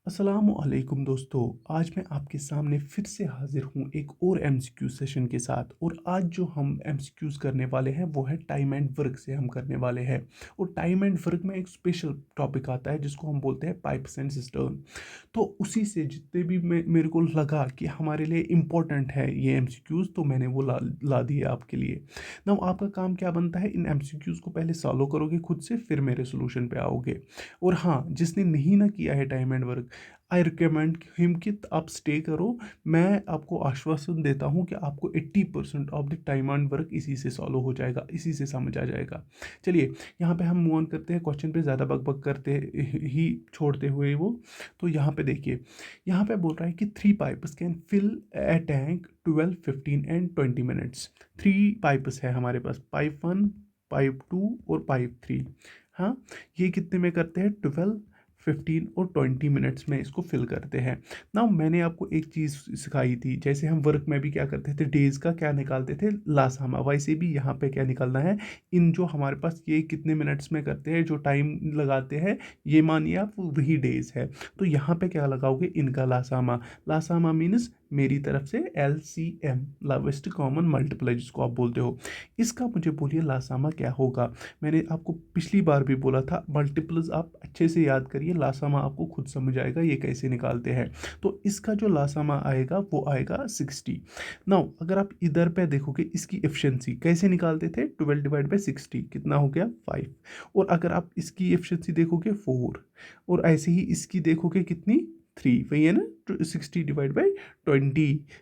अस्सलामुअलैकुम दोस्तों। आज मैं आपके सामने फिर से हाजिर हूँ एक और एमसीक्यू सेशन के साथ। और आज जो हम एमसीक्यूज करने वाले हैं वो है टाइम एंड वर्क से हम करने वाले हैं। और टाइम एंड वर्क में एक स्पेशल टॉपिक आता है जिसको हम बोलते हैं पाइप्स एंड सिस्टर्न। तो उसी से जितने भी मेरे को लगा कि हमारे लिए इम्पोर्टेंट है ये एमसीक्यूज, तो मैंने वो ला दिए आपके लिए ना। आपका काम क्या बनता है, इन एमसीक्यूज को पहले सॉल्व करोगे खुद से, फिर मेरे सोल्यूशन पे आओगे। और हाँ, जिसने नहीं ना किया है time and work, I recommend him कि आप स्टे करो। मैं आपको आश्वासन देता हूँ कि आपको 80% of the time and work इसी से सॉल्व हो जाएगा, इसी से समझ आ जाएगा। चलिए, यहाँ पे हम मूव ऑन करते हैं क्वेश्चन पे, ज़्यादा बक बक करते ही छोड़ते हुए वो। तो यहाँ पे देखिए, यहाँ पे बोल रहा है कि 3 pipes can fill a tank 12, 15 and 20 minutes. 3 pipes है हमारे पास, पाइप 1, पाइप 2 और पाइप 3। हाँ, ये कितने में करते हैं, 12, 15 और 20 मिनट्स में इसको फिल करते हैं ना। मैंने आपको एक चीज़ सिखाई थी, जैसे हम वर्क में भी क्या करते थे, डेज का क्या निकालते थे, लासामा, वैसे भी यहाँ पे क्या निकालना है। इन जो हमारे पास ये कितने मिनट्स में करते हैं, जो टाइम लगाते हैं, ये मानिए आप वही डेज है। तो यहाँ पे क्या लगाओगे, इनका लासामा। लासामा मीन्स मेरी तरफ से LCM, लोवेस्ट कॉमन मल्टीप्लाई जिसको आप बोलते हो। इसका मुझे बोलिए लासामा क्या होगा। मैंने आपको पिछली बार भी बोला था, मल्टीपल्स आप अच्छे से याद करिए, लासामा आपको खुद समझ आएगा ये कैसे निकालते हैं। तो इसका जो लासामा आएगा वो आएगा 60। नाउ अगर आप इधर पे देखोगे, इसकी एफिशिएंसी कैसे निकालते थे, 12/60 कितना हो गया, 5। और अगर आप इसकी एफिशिएंसी देखोगे 4, और ऐसे ही इसकी देखोगे कितनी, 3, वही है ना। 60/20,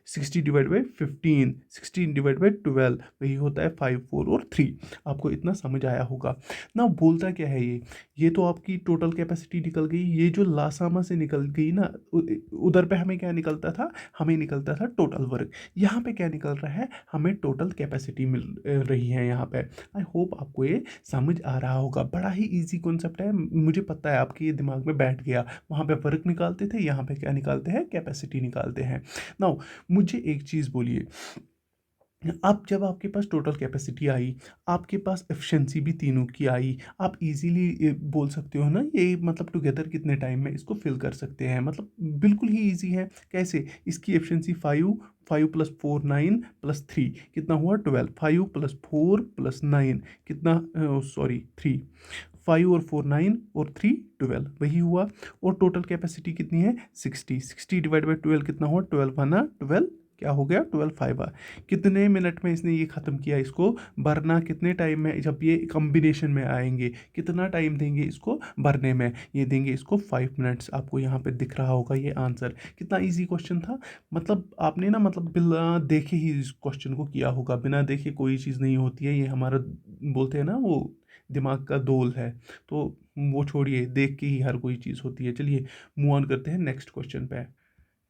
60/15, 16/12, वही होता है 5, 4 और 3। आपको इतना समझ आया होगा ना। बोलता क्या है ये तो आपकी टोटल कैपेसिटी निकल गई। ये जो लासामा से निकल गई ना, उधर पे हमें क्या निकलता था, हमें निकलता था टोटल वर्क। यहाँ पे क्या निकल रहा है, हमें टोटल कैपेसिटी मिल रही है यहाँ पे। आई होप आपको ये समझ आ रहा होगा। बड़ा ही इजी कॉन्सेप्ट है, मुझे पता है आपके ये दिमाग में बैठ गया। वहाँ पे वर्क निकालते थे, यहाँ पे क्या निकालते हैं, कैपेसिटी निकालते हैं। नाउ मुझे एक चीज़ बोलिए, अब जब आपके पास टोटल कैपेसिटी आई, आपके पास एफिशिएंसी भी तीनों की आई, आप इजीली बोल सकते हो ना, ये मतलब टुगेदर कितने टाइम में इसको फिल कर सकते हैं। मतलब बिल्कुल ही इजी है। कैसे, इसकी एफिशिएंसी 5, 5 + 4 9 + 3 कितना हुआ, 12। 5 + 4 + 9 कितना, सॉरी 3। 5 और 4 9 और 3 12, वही हुआ। और टोटल कैपेसिटी कितनी है, 60। 60/12 कितना हुआ, 12 1 12, क्या हो गया, 12 5। कितने मिनट में इसने ये ख़त्म किया, इसको भरना कितने टाइम में, जब ये कॉम्बिनेशन में आएंगे कितना टाइम देंगे इसको भरने में, ये देंगे इसको 5 मिनट्स। आपको यहाँ पे दिख रहा होगा ये आंसर। कितना इजी क्वेश्चन था। मतलब आपने ना, मतलब बिना देखे ही इस क्वेश्चन को किया होगा। बिना देखे कोई चीज़ नहीं होती है, ये हमारा बोलते हैं ना वो दिमाग का दोल है। तो वो छोड़िए, देख के ही हर कोई चीज़ होती है। चलिए मूव ऑन करते हैं नेक्स्ट क्वेश्चन पे।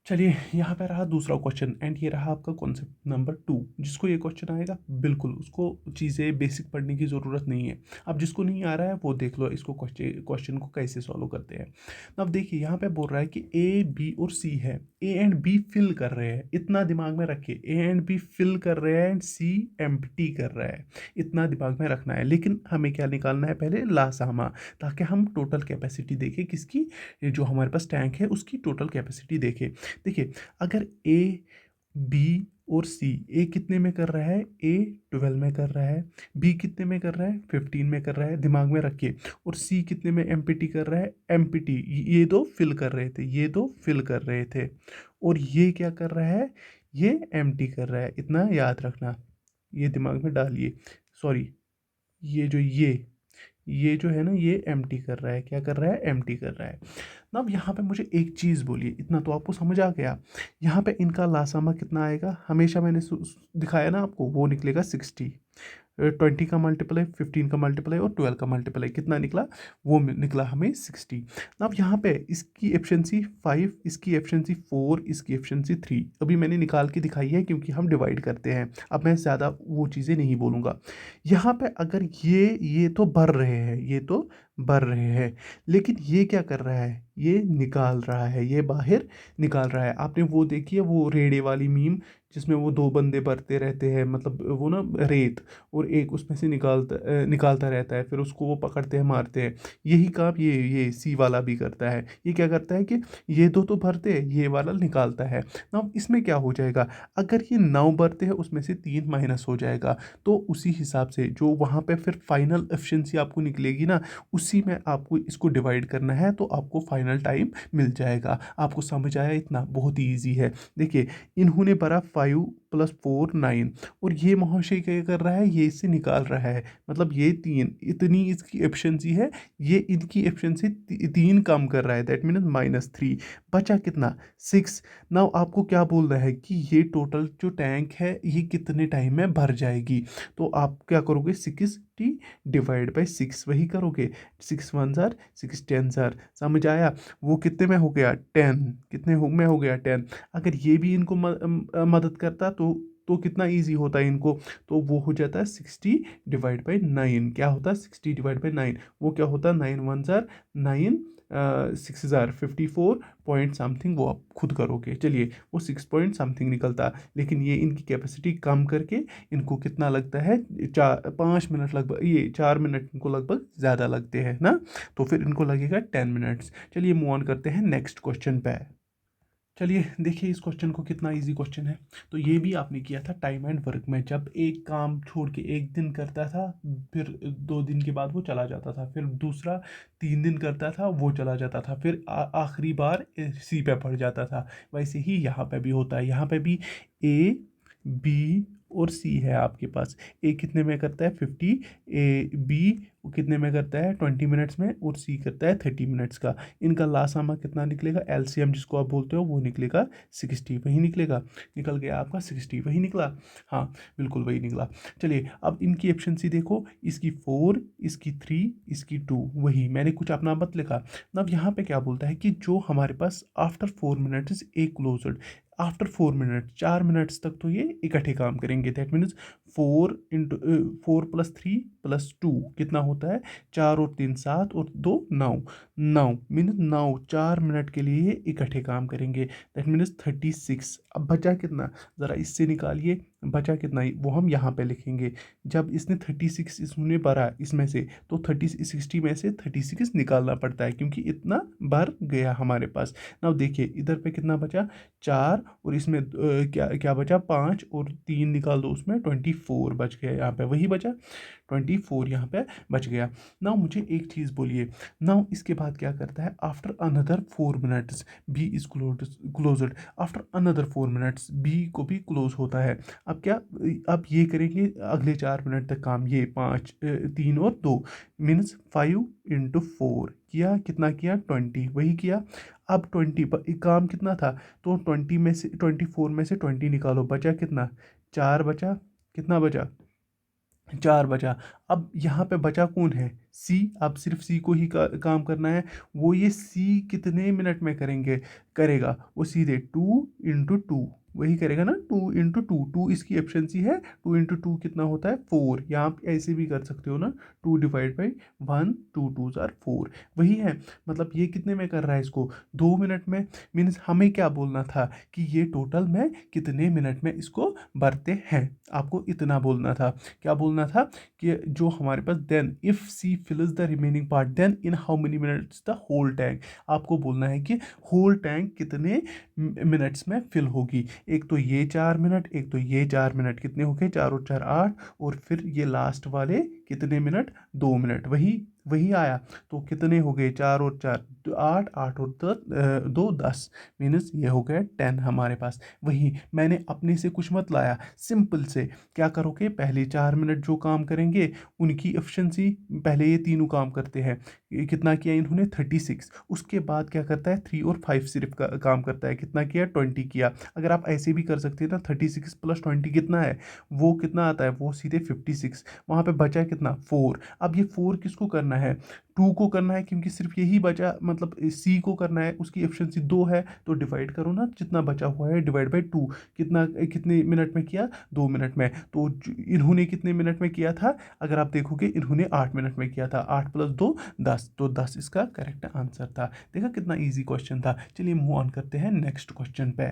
चलिए, यहाँ पे रहा दूसरा क्वेश्चन, एंड ये रहा आपका कॉन्सेप्ट नंबर 2। जिसको ये क्वेश्चन आएगा, बिल्कुल उसको चीज़ें बेसिक पढ़ने की ज़रूरत नहीं है। अब जिसको नहीं आ रहा है वो देख लो इसको, क्वेश्चन को कैसे सॉल्व करते हैं। अब देखिए, यहाँ पे बोल रहा है कि A, B और C है। ए एंड बी फिल कर रहे हैं, इतना दिमाग में रखिए। ए एंड बी फिल कर रहे हैं एंड सी एम्प्टी कर रहा है, इतना दिमाग में रखना है। लेकिन हमें क्या निकालना है, पहले लासामा, ताकि हम टोटल कैपेसिटी देखें किसकी, ये जो हमारे पास टैंक है उसकी टोटल कैपेसिटी देखें। देखिए, अगर ए, बी और सी, ए कितने में कर रहा है, ए 12 में कर रहा है, बी कितने में कर रहा है, 15 में कर रहा है, दिमाग में रखिए। और सी कितने में एमपीटी कर रहा है, एमपीटी, ये दो फिल कर रहे थे, ये दो फिल कर रहे थे। और ये क्या कर रहा है, ये एम्प्टी कर रहा है, इतना याद रखना, ये दिमाग में डालिए। सॉरी, ये जो ये जो है ना, ये एम्प्टी कर रहा है, क्या कर रहा है, एम्प्टी कर रहा है ना। अब यहाँ पे मुझे एक चीज़ बोलिए, इतना तो आपको समझ आ गया। यहाँ पे इनका लासामा कितना आएगा, हमेशा मैंने दिखाया ना आपको, वो निकलेगा 60। 20 का मल्टीप्लाई, 15 का मल्टीप्लाई और 12 का मल्टीप्लाई कितना निकला, वो निकला हमें 60। अब यहाँ पे इसकी एफिशिएंसी 5, इसकी एफिशिएंसी 4, इसकी एफिशिएंसी 3 अभी मैंने निकाल के दिखाई है, क्योंकि हम डिवाइड करते हैं। अब मैं ज़्यादा वो चीज़ें नहीं बोलूँगा। यहाँ पे अगर ये तो भर रहे हैं, ये तो बढ़ रहे हैं। लेकिन ये क्या कर रहा है, ये निकाल रहा है, ये बाहर निकाल रहा है। आपने वो देखी है वो रेड़े वाली मीम, जिसमें वो दो बंदे भरते रहते हैं, मतलब वो ना रेत, और एक उसमें से निकालता रहता है, फिर उसको वो पकड़ते हैं, मारते हैं। यही काम ये सी वाला भी करता है। ये क्या करता है कि ये दो तो भरते हैं, ये वाला निकालता है ना। इसमें क्या हो जाएगा, अगर ये 9 भरते हैं उसमें से 3 माइनस हो जाएगा, तो उसी हिसाब से जो वहाँ पे फिर फाइनल एफिशिएंसी आपको निकलेगी ना, उसी में आपको इसको डिवाइड करना है, तो आपको फाइनल टाइम मिल जाएगा। आपको समझ आया, इतना बहुत ही ईजी है। देखिए, इन्होंने भरा 5 + 4 9, और ये महाशय क्या कर रहा है, ये इससे निकाल रहा है, मतलब ये 3, इतनी इसकी एफिशिएंसी है, ये इनकी एफिशिएंसी 3 कम कर रहा है, दैट मीन्स -3। बचा कितना, 6। नाउ आपको क्या बोलना है कि ये टोटल जो टैंक है ये कितने टाइम में भर जाएगी। तो आप क्या करोगे, 60 डिवाइड बाई 6 वही करोगे। 6 1 जार 6 10 जार, समझ आया। वो कितने में हो गया, 10। में हो गया 10। अगर ये भी इनको मदद करता तो कितना इजी होता है इनको। तो वो हो जाता है 60 डिवाइड बाई 9। क्या होता है 60 डिवाइड बाई 9, वो क्या होता है 9 1 जार 9, 6 जार 54 पॉइंट समथिंग, वो आप खुद करोगे। चलिए, वो 6 पॉइंट समथिंग निकलता। लेकिन ये इनकी कैपेसिटी कम करके इनको कितना लगता है, 5 मिनट लगभग, ये 4 मिनट इनको लगभग ज़्यादा लगते हैं ना। तो फिर इनको लगेगा 10 मिनट्स। चलिए मूव ऑन करते हैं नेक्स्ट क्वेश्चन पे। चलिए देखिए इस क्वेश्चन को, कितना इजी क्वेश्चन है। तो ये भी आपने किया था टाइम एंड वर्क में, जब एक काम छोड़ के एक दिन करता था, फिर 2 दिन के बाद वो चला जाता था, फिर दूसरा 3 दिन करता था, वो चला जाता था, फिर आखिरी बार सी पे पड़ जाता था। वैसे ही यहाँ पे भी होता है। यहाँ पे भी ए, बी और सी है आपके पास। ए कितने में करता है 50, बी कितने में करता है 20 मिनट्स में, और सी करता है 30 मिनट्स का। इनका लासामा कितना निकलेगा, एलसीएम जिसको आप बोलते हो, वो निकलेगा 60। वही निकलेगा, निकल गया आपका 60, वही निकला। हाँ बिल्कुल वही निकला। चलिए अब इनकी एफिशिएंसी देखो, इसकी 4, इसकी 3, इसकी 2, वही मैंने कुछ अपना मत लिखा। अब यहाँ पे क्या बोलता है कि जो हमारे पास after 4 minutes a closed, after 4 minute, 4 minutes तक तो ये इकट्ठे काम करेंगे। दैट मीन्स 4 + 3 + 2 कितना होता है, 4 और 3 7 और 2 9। 9 मीन्स 9 4 मिनट के लिए ये इकट्ठे काम करेंगे। That means 36। अब बचा कितना, ज़रा इससे निकालिए, बचा कितना ही वो हम यहाँ पे लिखेंगे। जब इसने 36 इसने भरा इसमें से, तो 60 में से 36 निकालना पड़ता है, क्योंकि इतना भर गया हमारे पास। ना देखिए इधर पे कितना बचा, 4, और इसमें क्या क्या बचा, 5 और 3 निकाल दो, उसमें 24 बच गया। यहाँ पे वही बचा 24 यहाँ पे बच गया। नाउ मुझे एक चीज़ बोलिए, नाउ इसके बाद क्या करता है, after another 4 minutes B is closed. After another 4 minutes B को भी क्लोज होता है। अब क्या, अब ये करेंगे अगले 4 मिनट तक काम, ये 5 3 और 2 मीन्स 5 × 4 किया, कितना किया 20, वही किया। अब 20 काम कितना था, तो 24 में से 20 निकालो, बचा कितना, 4 बचा। कितना बचा, 4 बचा। अब यहाँ पे बचा कौन है, सी। अब सिर्फ सी को ही काम करना है। वो ये सी कितने मिनट में करेगा, वो सीधे 2 × 2 वही करेगा ना, 2 × 2। 2 इसकी एफिशिएंसी है, 2 × 2 कितना होता है 4। यहाँ आप ऐसे भी कर सकते हो ना, 2 डिवाइड बाई 1, 2 2 जार 4, वही है। मतलब ये कितने में कर रहा है इसको, 2 मिनट में। मीन्स हमें क्या बोलना था कि ये टोटल में कितने मिनट में इसको भरते हैं, आपको इतना बोलना था। क्या बोलना था कि जो हमारे पास, then if C fills the remaining part, then in how many minutes the whole tank. आपको बोलना है कि होल टैंक कितने मिनट्स में फिल होगी। एक तो ये 4 मिनट, एक तो ये 4 मिनट, कितने हो गए, 4 और 4 8, और फिर ये लास्ट वाले कितने मिनट, 2 मिनट, वही वही आया। तो कितने हो गए, 4 और 4 8, 8 और 2 10, मीन्स ये हो गया 10 हमारे पास। वही मैंने अपने से कुछ मत लाया, सिंपल से क्या करोगे, पहले 4 मिनट जो काम करेंगे उनकी एफिशिएंसी, पहले ये तीनों काम करते हैं, ये कितना किया इन्होंने 36। उसके बाद क्या करता है 3 और 5 सिर्फ काम करता है, कितना किया 20 किया। अगर आप ऐसे भी कर सकते हैं ना, 36 + 20 कितना है, वो कितना आता है, वो सीधे 56। वहाँ पे बचा कितना, कितना 4। अब ये 4 किसको करना है, 2 को करना है, क्योंकि सिर्फ यही बचा, मतलब सी को करना है, उसकी एफिशिएंसी 2 है, तो डिवाइड करो ना, जितना बचा हुआ है डिवाइड बाई 2। कितना, कितने मिनट में किया, 2 मिनट में। तो इन्होंने कितने मिनट में किया था, अगर आप देखोगे इन्होंने 8 मिनट में किया था, 8 + 2 10, तो 10 इसका करेक्ट आंसर था। देखा कितना ईजी क्वेश्चन था। चलिए मूव ऑन करते हैं नेक्स्ट क्वेश्चन पे।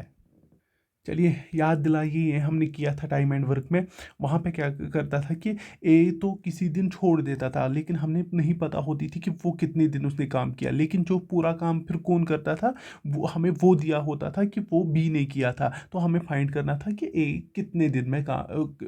चलिए याद दिलाइए, ये हमने किया था टाइम एंड वर्क में। वहाँ पे क्या करता था कि ए तो किसी दिन छोड़ देता था, लेकिन हमने नहीं पता होती थी कि वो कितने दिन उसने काम किया, लेकिन जो पूरा काम फिर कौन करता था, वो हमें वो दिया होता था कि वो बी ने किया था। तो हमें फाइंड करना था कि ए कितने दिन में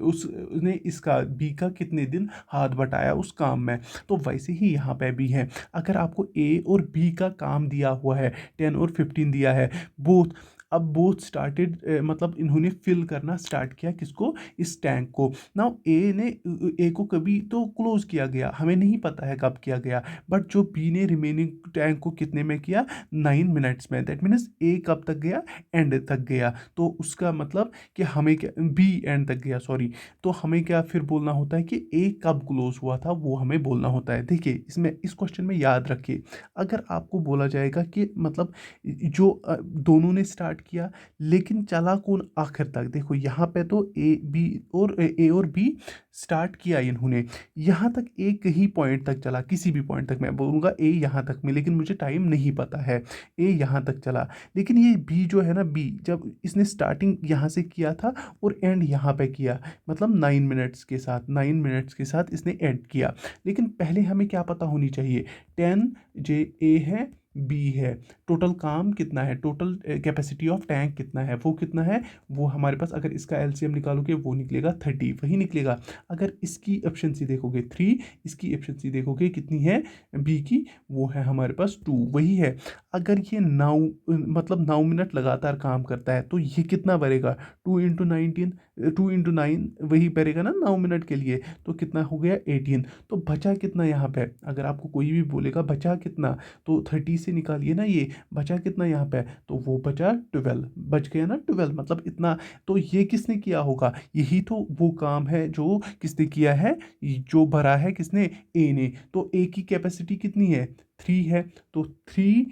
उसने इसका बी का कितने दिन हाथ बटाया उस काम में। तो वैसे ही यहाँ पे भी है, अगर आपको ए और बी का काम दिया हुआ है, 10 और 15 दिया है, बोथ, अब बोथ स्टार्टेड, मतलब इन्होंने फिल करना स्टार्ट किया किसको, इस टैंक को। नाउ ए को कभी तो क्लोज किया गया, हमें नहीं पता है कब किया गया, बट जो बी ने रिमेनिंग टैंक को कितने में किया, 9 मिनट्स में। दैट मीन्स ए कब तक गया, एंड तक गया। तो उसका मतलब कि हमें क्या, बी एंड तक गया सॉरी, तो हमें क्या फिर बोलना होता है कि ए कब क्लोज हुआ था, वो हमें बोलना होता है। देखिए इसमें, इस क्वेश्चन में याद रखिए, अगर आपको बोला जाएगा कि मतलब जो दोनों ने स्टार्ट किया, लेकिन चला कौन आखिर तक, देखो यहाँ पे तो ए और बी स्टार्ट किया इन्होंने, यहाँ तक एक ही पॉइंट तक चला, किसी भी पॉइंट तक, मैं बोलूँगा ए यहाँ तक में, लेकिन मुझे टाइम नहीं पता है। ए यहाँ तक चला, लेकिन ये बी जो है ना, बी जब इसने स्टार्टिंग यहाँ से किया था और एंड यहाँ पे किया, मतलब 9 मिनट्स के साथ, 9 मिनट्स के साथ इसने एंड किया। लेकिन पहले हमें क्या पता होनी चाहिए, 10 जे ए है, बी है, टोटल काम कितना है, टोटल कैपेसिटी ऑफ टैंक कितना है, वो कितना है, वो हमारे पास, अगर इसका एलसीएम निकालोगे वो निकलेगा 30, वही निकलेगा। अगर इसकी एफिशिएंसी देखोगे 3, इसकी एफिशिएंसी देखोगे कितनी है बी की, वो है हमारे पास 2, वही है। अगर ये 9, मतलब 9 मिनट लगातार काम करता है, तो ये कितना भरेगा, 2 × 19, 2 × 9 वही भरेगा ना 9 मिनट के लिए, तो कितना हो गया 18। तो बचा कितना यहाँ पे, अगर आपको कोई भी बोलेगा बचा कितना, तो 30 से निकालिए ना, ये बचा कितना यहाँ पे, तो वो बचा 12, बच गया ना 12, मतलब इतना। तो ये किसने किया होगा, यही तो वो काम है जो किसने किया है, जो भरा है किसने, ए ने। तो ए की कैपेसिटी कितनी है, 3 है, तो 3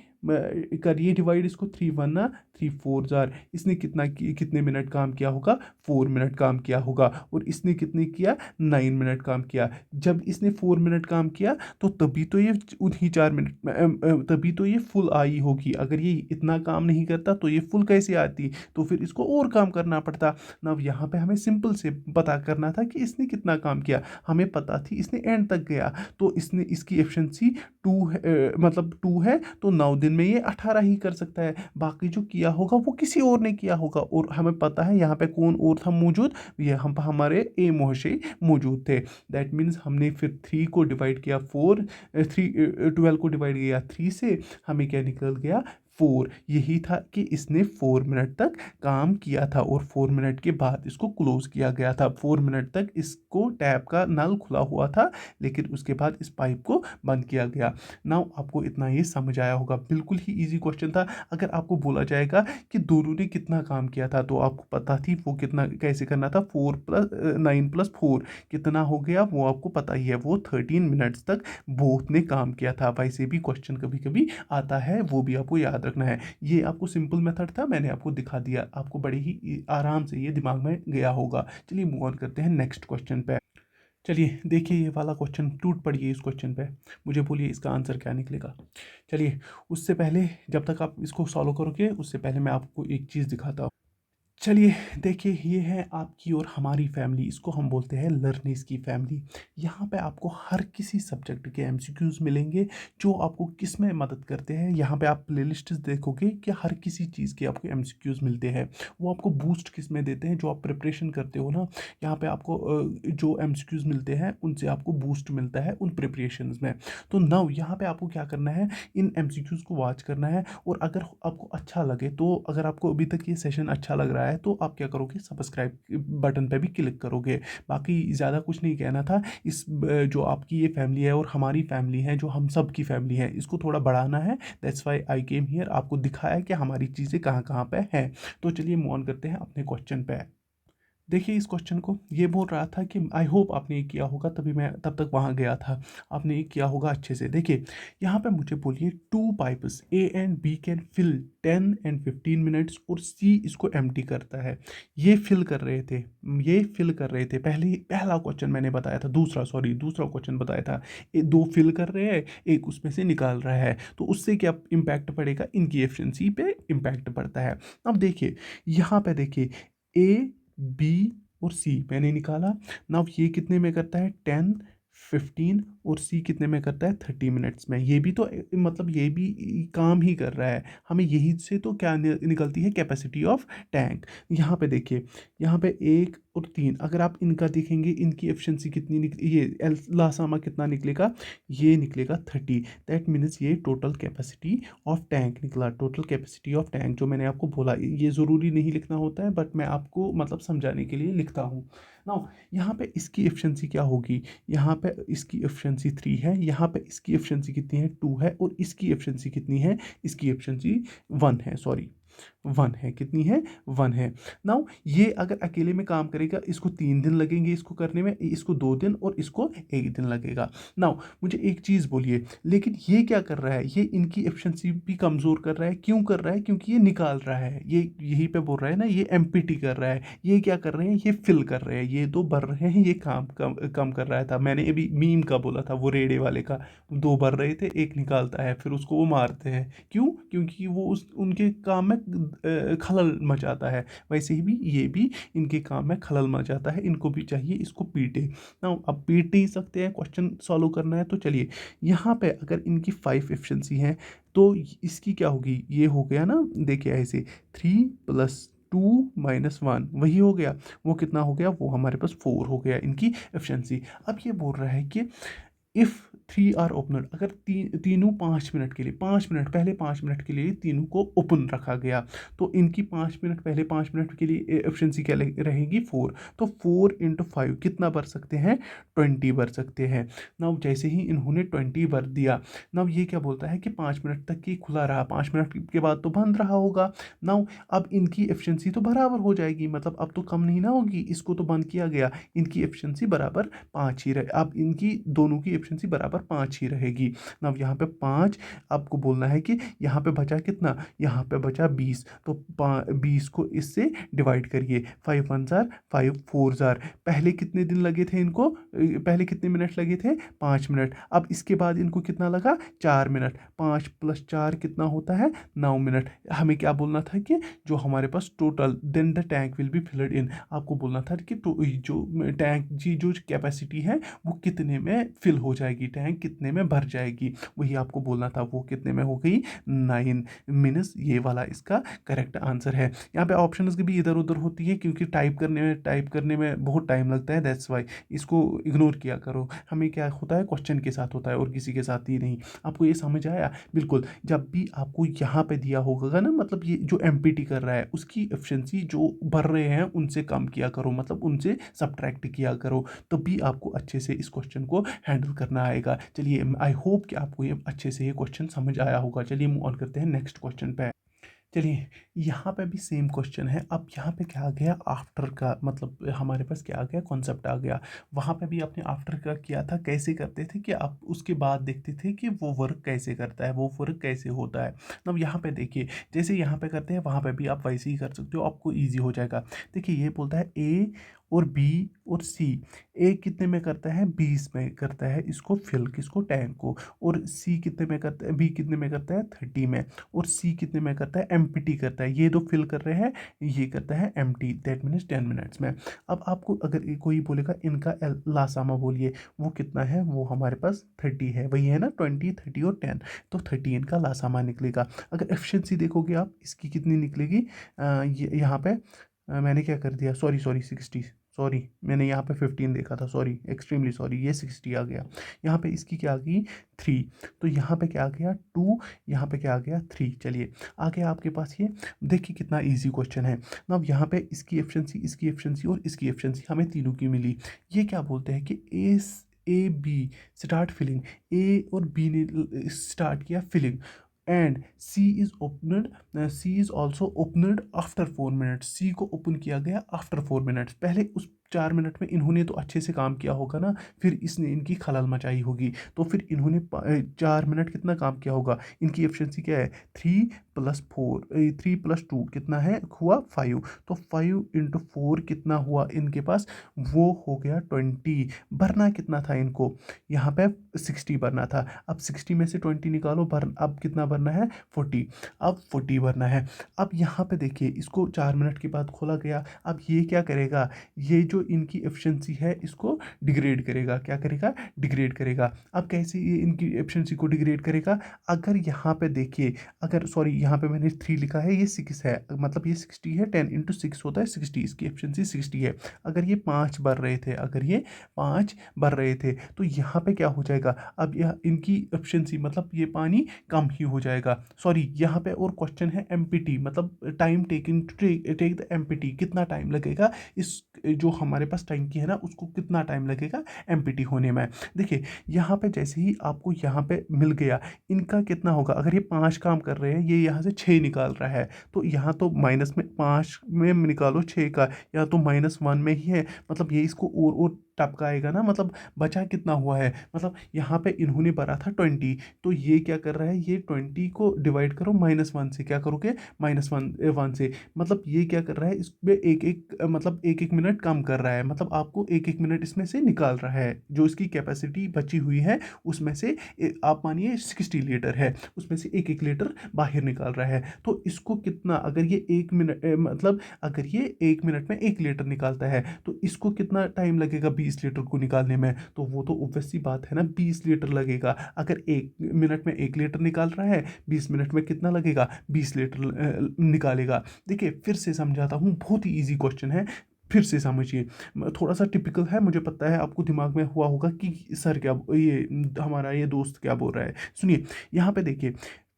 करिए डिवाइड इसको, 3 × 1 ना, 3 × 4 जार, इसने कितने मिनट काम किया होगा, 4 मिनट काम किया होगा, और इसने कितने किया, 9 मिनट काम किया। जब इसने 4 मिनट काम किया, तो तभी तो ये उन्हीं 4 मिनट में तभी तो ये फुल आई होगी। अगर ये इतना काम नहीं करता तो ये फुल कैसे आती, तो फिर इसको और काम करना पड़ता ना। यहाँ पे हमें सिंपल से पता करना था कि इसने कितना काम किया, हमें पता थी इसने एंड तक गया, तो इसने, इसकी एफिशिएंसी 2 है, मतलब 2 है, तो 9 दिन में ये 18 ही कर सकता है। बाकी जो किया होगा वो किसी और ने किया होगा, और हमें पता है यहाँ पे कौन और था मौजूद, ये हम हमारे ए मोहशे मौजूद थे। दैट मीन्स हमने फिर 3 को डिवाइड किया 4, 12 को डिवाइड किया 3 से, हमें क्या निकल गया, 4। यही था कि इसने 4 मिनट तक काम किया था, और 4 मिनट के बाद इसको क्लोज किया गया था। 4 मिनट तक इसको टैप का नल खुला हुआ था, लेकिन उसके बाद इस पाइप को बंद किया गया। नाउ आपको इतना ये समझ आया होगा, बिल्कुल ही इजी क्वेश्चन था। अगर आपको बोला जाएगा कि दोनों ने कितना काम किया था, तो आपको पता थी वो कितना कैसे करना था, 9 + 4 कितना हो गया, वो आपको पता ही है, वो 13 मिनट्स तक बोथ ने काम किया था। वैसे भी क्वेश्चन कभी कभी आता है, वो भी आपको याद रखना है। ये आपको सिंपल मेथड था, मैंने आपको दिखा दिया, आपको बड़ी ही आराम से ये दिमाग में गया होगा। चलिए मूव ऑन करते हैं नेक्स्ट क्वेश्चन पे। चलिए देखिए ये वाला क्वेश्चन, टूट पड़िए इस क्वेश्चन पे, मुझे बोलिए इसका आंसर क्या निकलेगा। चलिए उससे पहले, जब तक आप इसको सॉल्व करोगे, उससे पहले मैं आपको एक चीज़ दिखाता हूँ। चलिए देखिए, ये है आपकी और हमारी फैमिली, इसको हम बोलते हैं लर्निस की फैमिली। यहाँ पे आपको हर किसी सब्जेक्ट के एमसीक्यूज मिलेंगे, जो आपको किस में मदद करते हैं। यहाँ पे आप प्लेलिस्ट देखोगे कि हर किसी चीज़ के आपको एमसीक्यूज मिलते हैं, वो आपको बूस्ट किस में देते हैं, जो आप प्रिपरेशन करते हो ना, यहाँ पे आपको जो एमसीक्यूज मिलते हैं उनसे आपको बूस्ट मिलता है उन प्रिपरेशन में। तो नाउ यहाँ पे आपको क्या करना है, इन एमसीक्यूज को वॉच करना है, और अगर आपको अच्छा लगे, तो अगर आपको अभी तक ये सेशन अच्छा लग रहा है, तो आप क्या करोगे, सब्सक्राइब बटन पे भी क्लिक करोगे। बाकी ज़्यादा कुछ नहीं कहना था। इस जो आपकी ये फैमिली है और हमारी फैमिली है, जो हम सब की फैमिली है, इसको थोड़ा बढ़ाना है। That's why I came here, आपको दिखाया कि हमारी चीज़ें कहाँ कहाँ पे हैं। तो चलिए मूव ऑन करते हैं अपने क्वेश्चन पे। देखिए इस क्वेश्चन को, ये बोल रहा था कि आई होप आपने ये किया होगा, तभी मैं तब तक वहाँ गया था, आपने ये किया होगा अच्छे से। देखिए यहाँ पे मुझे बोलिए two pipes A and B can fill 10 and 15 minutes और सी इसको एम्प्टी करता है। ये फिल कर रहे थे, ये फिल कर रहे थे, पहला क्वेश्चन मैंने बताया था, दूसरा क्वेश्चन बताया था, दो फिल कर रहे हैं, एक उसमें से निकाल रहा है, तो उससे क्या इम्पैक्ट पड़ेगा, इनकी एफिशिएंसी पे इम्पैक्ट पड़ता है। अब देखिए यहाँ पे देखिए ए बी और सी मैंने निकाला। नाउ ये कितने में करता है, 10, 15, और सी कितने में करता है, 30 मिनट्स में। ये भी तो मतलब ये भी काम ही कर रहा है, हमें यही से तो क्या निकलती है, कैपेसिटी ऑफ टैंक। यहाँ पे देखिए, यहाँ पे 1 और 3, अगर आप इनका देखेंगे, इनकी एफिशिएंसी कितनी निकली, ये लासामा कितना निकलेगा, ये निकलेगा 30। दैट मीन्स ये टोटल कैपेसिटी ऑफ टैंक निकला, टोटल कैपेसिटी ऑफ टैंक, जो मैंने आपको बोला, ये ज़रूरी नहीं लिखना होता है, बट मैं आपको मतलब समझाने के लिए लिखता हूँ। नाउ यहाँ पे इसकी एफिशिएंसी क्या होगी, यहाँ पे इसकी एफिशिएंसी 3 है, यहाँ पे इसकी एफिशिएंसी कितनी है, 2 है, और इसकी एफिशिएंसी कितनी है, इसकी एफिशिएंसी 1 है, सॉरी 1 है, कितनी है, 1 है। नाउ ये अगर अकेले में काम करेगा, इसको 3 दिन लगेंगे इसको करने में, इसको 2 दिन, और इसको 1 दिन लगेगा। नाउ मुझे एक चीज़ बोलिए, लेकिन ये क्या कर रहा है, ये इनकी एफिशिएंसी भी कमज़ोर कर रहा है, क्यों कर रहा है, क्योंकि ये निकाल रहा है, ये यहीं पे बोल रहा है ना, ये एमपीटी कर रहा है, ये क्या कर रहे हैं, ये फिल कर रहे हैं, ये दो भर रहे हैं, ये काम कम कम कर रहा था। मैंने अभी मीम का बोला था, वो रेड़े वाले का, दो भर रहे थे, एक निकालता है, फिर उसको वो मारते हैं, क्यों, क्योंकि वो उस उनके काम में खलल मचाता है। वैसे ही भी ये भी इनके काम में खलल मचाता है, इनको भी चाहिए इसको पीटे ना। अब पीट नहीं सकते हैं, क्वेश्चन सॉल्व करना है, तो चलिए यहाँ पे अगर इनकी 5 एफिशिएंसी है, तो इसकी क्या होगी, ये हो गया ना, देखिए ऐसे 3 + 2 - 1 वही हो गया, वो कितना हो गया, वो हमारे पास 4 हो गया इनकी एफिशिएंसी। अब ये बोल रहा है कि इफ़ 3 आर ओपनर, अगर तीनों 5 मिनट के लिए, 5 मिनट पहले 5 मिनट के लिए तीनों को ओपन रखा गया, तो इनकी 5 मिनट पहले 5 मिनट के लिए एफिशिएंसी क्या रहेगी, 4। तो 4 × 5 कितना भर सकते हैं, 20 भर सकते हैं। नाउ जैसे ही इन्होंने 20 भर दिया, नाउ ये क्या बोलता है कि 5 मिनट तक ही खुला रहा, 5 मिनट के बाद तो बंद रहा होगा। नाउ अब इनकी एफिशिएंसी तो बराबर हो जाएगी, मतलब अब तो कम नहीं ना होगी, इसको तो बंद किया गया, इनकी एफिशिएंसी बराबर 5 ही रहे, अब इनकी दोनों की एफिशिएंसी बराबर 5 ही रहेगी। ना यहाँ पे 5, आपको बोलना है कि यहाँ पे बचा कितना, यहाँ पे बचा 20, तो 20 को इससे डिवाइड करिए, 5 1 जार 5 4 जार। पहले कितने दिन लगे थे इनको, पहले कितने मिनट लगे थे, 5 मिनट। अब इसके बाद इनको कितना लगा, 4 मिनट, 5 + 4 कितना होता है, 9 मिनट। हमें क्या बोलना था कि जो हमारे पास total, then the tank will be filled in, आपको बोलना था कि जो टैंक जी जो कैपेसिटी है वो कितने में फिल हो जाएगी, टैंक कितने में भर जाएगी, वही आपको बोलना था, वो कितने में हो गई, 9 मिनट्स। ये वाला इसका करेक्ट आंसर है। यहाँ पे ऑप्शंस की भी इधर उधर होती है, क्योंकि टाइप करने में बहुत टाइम लगता है, दैट्स वाई इसको इग्नोर किया करो। हमें क्या होता है, क्वेश्चन के साथ होता है और किसी के साथ ही नहीं। आपको ये समझ आया, बिल्कुल। जब भी आपको यहाँ पे दिया होगा ना, मतलब ये जो एमपीटी कर रहा है, उसकी एफिशिएंसी जो भर रहे हैं उनसे कम किया करो, मतलब उनसे सब्ट्रैक्ट किया करो, तो भी आपको अच्छे से इस क्वेश्चन को हैंडल करना आएगा। चलिए आई होप कि आपको ये अच्छे से ये क्वेश्चन समझ आया होगा। चलिए मूव ऑन करते हैं नेक्स्ट क्वेश्चन पे। चलिए यहाँ पे भी सेम क्वेश्चन है। अब यहाँ पे क्या आ गया, आफ्टर का, मतलब हमारे पास क्या आ गया, कॉन्सेप्ट आ गया। वहाँ पे भी आपने आफ्टर का किया था, कैसे करते थे कि आप उसके बाद देखते थे कि वो वर्क कैसे करता है, वो वर्क कैसे होता है। अब यहाँ पे देखिए, जैसे यहाँ पे करते हैं वहाँ पे भी आप वैसे ही कर सकते हो, आपको ईजी हो जाएगा। देखिए ये बोलता है ए और बी और सी, ए कितने में करता है, 20 में करता है इसको फिल, किसको, टैंक को, और सी कितने में करता है, बी कितने में करता है, 30 में, और सी कितने में करता है, एम्प्टी करता है, ये दो फिल कर रहे हैं, ये करता है एम्प्टी, दैट मीन्स 10 मिनट्स में। अब आपको अगर कोई बोलेगा इनका लासामा बोलिए, वो कितना है, वो हमारे पास 30 है, वही है ना, 20 30 और 10, तो 30 इनका लासामा निकलेगा। अगर एफिशिएंसी देखोगे आप, इसकी कितनी निकलेगी, यहाँ पे मैंने क्या कर दिया, सॉरी सॉरी 60, सॉरी मैंने यहाँ पे 15 देखा था, सॉरी एक्सट्रीमली सॉरी, ये 60 आ गया। यहाँ पे इसकी क्या आ गई, 3, तो यहाँ पे क्या आ गया, 2, यहाँ पे क्या आ गया, 3। चलिए आ गया आपके पास ये, देखिए कितना इजी क्वेश्चन है ना। अब यहाँ पे इसकी एफिशिएंसी, इसकी एफिशिएंसी और इसकी एफिशिएंसी हमें तीनों की मिली। ये क्या बोलते हैं कि A B start filling, A और बी ने स्टार्ट किया filling, and C is also opened after 4 minutes. C को ओपन किया गया आफ्टर 4 मिनट्स। पहले उस 4 मिनट में इन्होंने तो अच्छे से काम किया होगा ना, फिर इसने इनकी खलल मचाई होगी, तो फिर इन्होंने 4 मिनट कितना काम किया होगा। इनकी एफिशिएंसी क्या है, 3 + 2 कितना है हुआ 5। तो 5 × 4 कितना हुआ इनके पास, वो हो गया 20। भरना कितना था इनको, यहाँ पे 60 भरना था। अब 60 में से 20 निकालो, अब कितना भरना है 40। अब 40 भरना है। अब यहाँ पे देखिए इसको 4 मिनट के बाद खोला गया। अब ये क्या करेगा, ये जो इनकी एफिशिएंसी है इसको डिग्रेड करेगा। क्या करेगा, डिग्रेड करेगा। अब कैसे ये इनकी एफिशिएंसी को डिग्रेड करेगा, अगर यहाँ पे देखिए, अगर सॉरी यहाँ पे मैंने 3 लिखा है, ये 6 है, मतलब ये 60 है, 10 × 6 होता है 60, इसकी एफिशिएंसी 60 है। अगर ये 5 भर रहे थे, अगर ये 5 भर रहे थे, तो यहाँ पे क्या हो जाएगा, अब यह इनकी एफिशिएंसी मतलब ये पानी कम ही हो जाएगा। सॉरी यहाँ पे और क्वेश्चन है एमपीटी, मतलब time taking to take the empty, कितना टाइम लगेगा इस जो हमारे पास टंकी है ना उसको कितना टाइम लगेगा एमपीटी होने में। देखिए यहाँ पे जैसे ही आपको यहाँ पे मिल गया, इनका कितना होगा, अगर ये 5 काम कर रहे हैं, ये यहाँ से 6 निकाल रहा है, तो यहाँ तो माइनस में 5 में निकालो 6 का, या तो -1 में ही है, मतलब ये इसको और टपकाएगा ना, मतलब बचा कितना हुआ है, मतलब यहाँ पे इन्होंने भरा था 20, तो ये क्या कर रहा है, ये 20 को डिवाइड करो -1 से, क्या करोगे -1 से, मतलब ये क्या कर रहा है, इसमें मतलब एक एक मिनट कम कर रहा है, मतलब आपको एक एक मिनट इसमें से निकाल रहा है, जो इसकी कैपेसिटी बची हुई है उसमें से आप मानिए 60 लीटर है, उसमें से एक एक लीटर बाहर निकाल रहा है। तो इसको कितना, अगर ये 1 मिनट मतलब अगर ये 1 मिनट में 1 लीटर निकालता है, तो इसको कितना टाइम लगेगा 20 लीटर को निकालने में, तो वो तो ऑब्वियस सी बात है ना, 20 लीटर लगेगा। अगर 1 मिनट में 1 लीटर निकाल रहा है, 20 मिनट में कितना लगेगा, 20 लीटर निकालेगा। देखिए फिर से समझाता हूँ, बहुत ही ईजी क्वेश्चन है, फिर से समझिए। थोड़ा सा टिपिकल है, मुझे पता है आपको दिमाग में हुआ होगा कि सर क्या, ये हमारा ये दोस्त क्या बोल रहा है। सुनिए यहाँ पे देखिए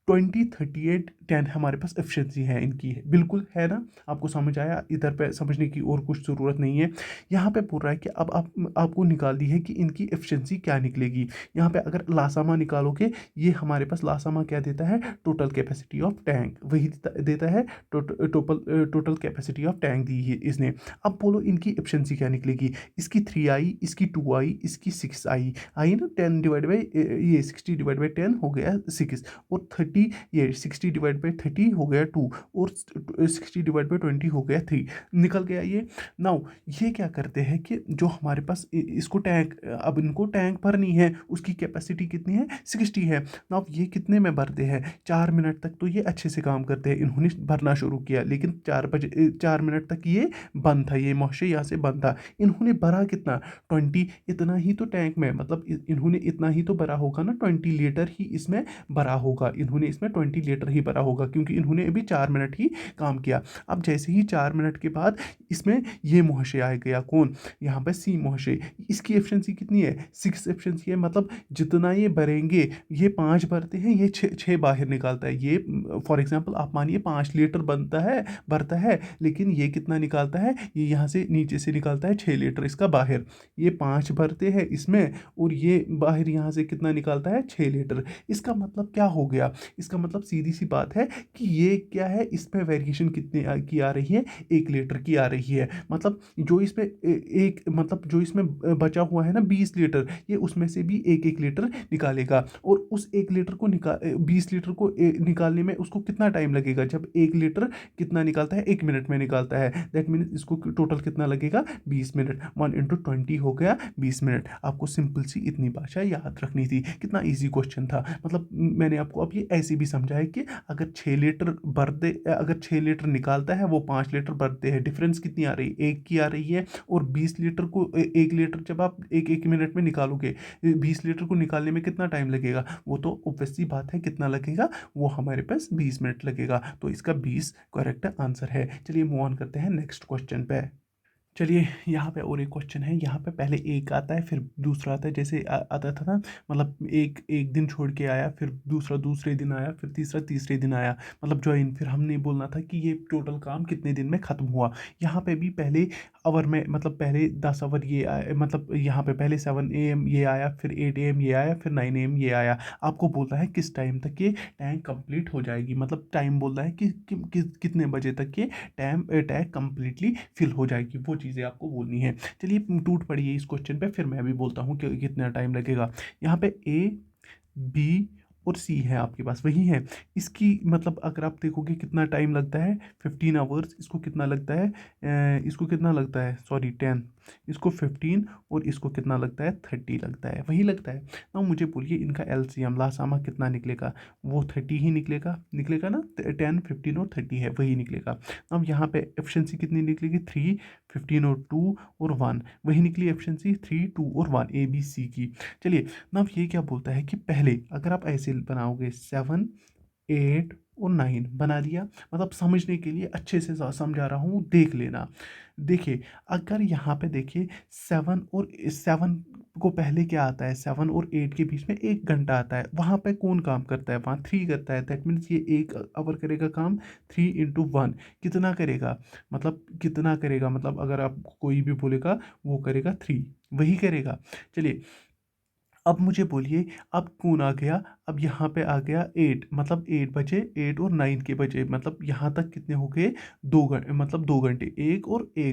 20, 38, 10 हमारे पास एफिशिएंसी है इनकी, है बिल्कुल है ना, आपको समझ आया, इधर पे समझने की और कुछ ज़रूरत नहीं है। यहाँ पे बोल रहा है कि अब आपको निकाल दी है कि इनकी एफिशिएंसी क्या निकलेगी। यहाँ पे अगर लासामा निकालोगे, ये हमारे पास लासामा क्या देता है, टोटल कैपेसिटी ऑफ टैंक, वही देता है, टोटल कैपेसिटी ऑफ टैंक दी है इसने। अब बोलो इनकी एफिशिएंसी क्या निकलेगी, इसकी 3 आई, इसकी 2 आई, इसकी 6 आई, आई ना, 10 डिवाइड बाई ये 60 डिवाइड बाई 10 हो गया 6, और 30, ये 60 डिवाइड बाई 30 हो गया 2, और 60 डिवाइड बाई 20 हो गया 3, निकल गया ये। नाउ ये क्या करते हैं कि जो हमारे पास इसको टैंक, अब इनको टैंक भरनी है, उसकी कैपेसिटी कितनी है 60 है। नाउ ये कितने में भरते हैं, 4 मिनट तक तो ये अच्छे से काम करते हैं, इन्होंने भरना शुरू किया, लेकिन 4 मिनट तक ये बंद था, ये मोहशे यहाँ से बंद था। इन्होंने भरा कितना, 20, इतना ही तो टैंक में, मतलब इन्होंने इतना ही तो भरा होगा ना, 20 लीटर ही इसमें भरा होगा, इन्होंने इसमें 20 लीटर ही भरा होगा, क्योंकि इन्होंने अभी 4 मिनट ही काम किया। अब जैसे ही 4 मिनट के बाद इसमें ये मुहाशे आ गया, कौन, यहाँ पे सी मुहाशे, इसकी एफिशिएंसी कितनी है 6 एफिशिएंसी है, मतलब जितना ये भरेंगे, ये 5 भरते हैं, ये 6 बाहर निकालता है। ये फॉर एग्जाम्पल आप मानिए 5 लीटर बनता है, भरता है, लेकिन ये कितना निकालता है, ये यहाँ से नीचे से निकालता है 6 लीटर इसका बाहर, ये 5 भरते हैं इसमें, और ये बाहर यहाँ से कितना निकालता है 6 लीटर। इसका मतलब क्या हो गया, इसका मतलब सीधी सी बात है कि ये क्या है, इसमें वेरिएशन कितने की आ रही है, 1 लीटर की आ रही है, मतलब जो इसमें एक मतलब जो इसमें बचा हुआ है ना 20 लीटर, ये उसमें से भी एक एक लीटर निकालेगा, और उस 1 लीटर को 20 लीटर को निकालने में उसको कितना टाइम लगेगा, जब 1 लीटर कितना निकालता है 1 मिनट में निकालता है, दैट मीन्स इसको टोटल कितना लगेगा 20 मिनट, 1 × 20 हो गया 20 मिनट। आपको सिंपल सी इतनी भाषा याद रखनी थी, कितना ईजी क्वेश्चन था, मतलब मैंने आपको अब ये ऐसे भी समझाया कि अगर 6 लीटर भरते, अगर 6 लीटर निकालता है, वो 5 लीटर भरते हैं, डिफरेंस कितनी आ रही है, एक की आ रही है, और 20 लीटर को 1 लीटर जब आप एक एक मिनट में निकालोगे, 20 लीटर को निकालने में कितना टाइम लगेगा, वो तो ऑब्वियसली बात है कितना लगेगा, वो हमारे पास 20 मिनट लगेगा, तो इसका 20 करेक्ट आंसर है। चलिए मूव ऑन करते हैं नेक्स्ट क्वेश्चन पे। चलिए यहाँ पे और एक क्वेश्चन है। यहाँ पे पहले एक आता है फिर दूसरा आता है, जैसे आता था ना, मतलब एक एक दिन छोड़ के आया, फिर दूसरा दूसरे दिन आया, फिर तीसरा तीसरे दिन आया, मतलब ज्वाइन। फिर हमने बोलना था कि ये टोटल काम कितने दिन में ख़त्म हुआ। यहाँ पे भी पहले आवर में, मतलब पहले 10 आवर ये आया, मतलब यहाँ पे पहले 7 AM ये आया, फिर 8 AM ये आया, फिर 9 AM ये आया। आपको बोलना है किस टाइम तक ये टैंक कंप्लीट हो जाएगी, मतलब टाइम बोलना है कि कितने बजे तक ये टैग कंप्लीटली फिल हो जाएगी, वो चीज़ें आपको बोलनी है। चलिए टूट पड़िए इस क्वेश्चन पे, फिर मैं भी बोलता हूँ कि कितना टाइम लगेगा। यहाँ पे B और C है आपके पास, वही है। इसकी मतलब अगर आप देखोगे कितना टाइम लगता है, 15 आवर्स। इसको कितना लगता है, इसको कितना लगता है, सॉरी 10, इसको 15, और इसको कितना लगता है, 30 लगता है, वही लगता है ना। मुझे बोलिए इनका LCM लासामा कितना निकलेगा, वो 30 ही निकलेगा, निकलेगा ना। 10, 15 और 30 है, वही निकलेगा। अब यहाँ पे एफिशिएंसी कितनी निकलेगी, 3, 15 और 2 और 1, वही निकली एफिशिएंसी 3, 2 और 1, ABC की। चलिए ना, अब ये क्या बोलता है कि पहले अगर आप ऐसे बनाओगे 7, 8 और 9 बना दिया, मतलब समझने के लिए अच्छे से समझा रहा हूँ, देख लेना। देखिए अगर यहाँ पे देखिए 7 को पहले क्या आता है, 7 और 8 के बीच में 1 घंटा आता है, वहाँ पे कौन काम करता है, वहाँ 3 करता है। दैट मीन्स ये 1 आवर करेगा काम, 3 × 1 कितना करेगा, मतलब कितना करेगा, मतलब अगर आप कोई भी बोलेगा वो करेगा 3, वही करेगा। चलिए अब मुझे बोलिए, अब कौन आ गया, अब यहाँ पे आ गया 8, मतलब 8 बजे, 8 और 9 के बजे, मतलब यहाँ तक कितने हो गए, 2 घंटे, मतलब 2 घंटे,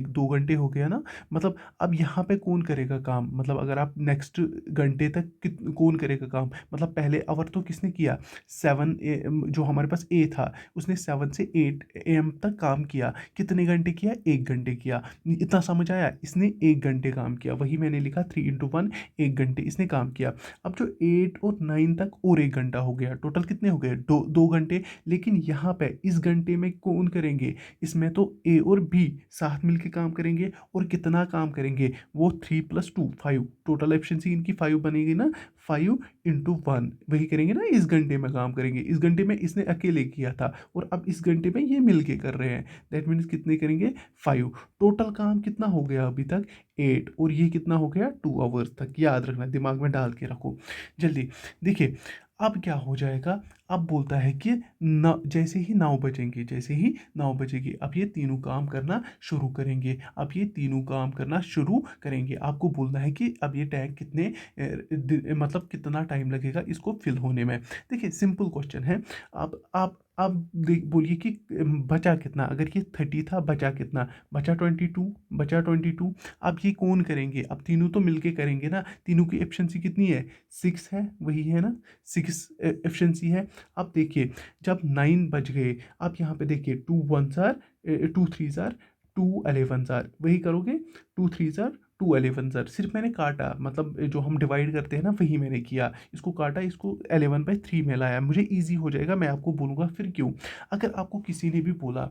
2 घंटे हो गया ना। मतलब अब यहाँ पे कौन करेगा काम, मतलब अगर आप नेक्स्ट घंटे तक कौन करेगा काम, मतलब पहले आवर तो किसने किया, 7 जो हमारे पास A था, उसने 7 से 8 AM तक काम किया, कितने घंटे किया, 1 घंटे किया। इतना समझ आया, इसने 1 घंटे काम किया, वही मैंने लिखा 3 × 1, 1 घंटे इसने काम किया। अब जो 8 और 9 तक और 1 घंटा हो गया, टोटल कितने हो गए, 2 घंटे। लेकिन यहाँ पे इस घंटे में कौन करेंगे, इसमें तो A और B साथ मिलके काम करेंगे, और कितना काम करेंगे, वो 3 + 2 5, टोटल एफिशिएंसी इनकी 5 बनेगी ना, 5 × 1 वही करेंगे ना, इस घंटे में काम करेंगे। इस घंटे में इसने अकेले किया था, और अब इस घंटे में ये मिलके कर रहे हैं। दैट मीन्स कितने करेंगे, 5। टोटल काम कितना हो गया अभी तक, 8, और ये कितना हो गया, 2 आवर्स तक। याद रखना, दिमाग में डाल के रखो जल्दी। देखिए अब क्या हो जाएगा, अब बोलता है कि न जैसे ही 9 बजेंगे, जैसे ही 9 बजेगी, अब ये तीनों काम करना शुरू करेंगे, अब ये तीनों काम करना शुरू करेंगे। आपको बोलना है कि अब ये टैग कितने मतलब कितना टाइम लगेगा इसको फिल होने में। देखिए सिंपल क्वेश्चन है। आप बोलिए कि बचा कितना, अगर ये 30 था, बचा कितना, बचा 22, बचा 22। अब ये कौन करेंगे, अब तीनों तो मिलके करेंगे ना, तीनों की एफिशिएंसी कितनी है, 6 है, वही है ना, 6 एफिशिएंसी है। अब देखिए जब 9 बज गए, अब यहाँ पे देखिए 2 1s are 2 3s are 2 11s are, वही करोगे, 2 3s आर 2 11s आर। सिर्फ मैंने काटा, मतलब जो हम डिवाइड करते हैं ना, वही मैंने किया, इसको काटा, इसको 11/3 में लाया, मुझे ईजी हो जाएगा। मैं आपको बोलूँगा फिर क्यों। अगर आपको किसी ने भी बोला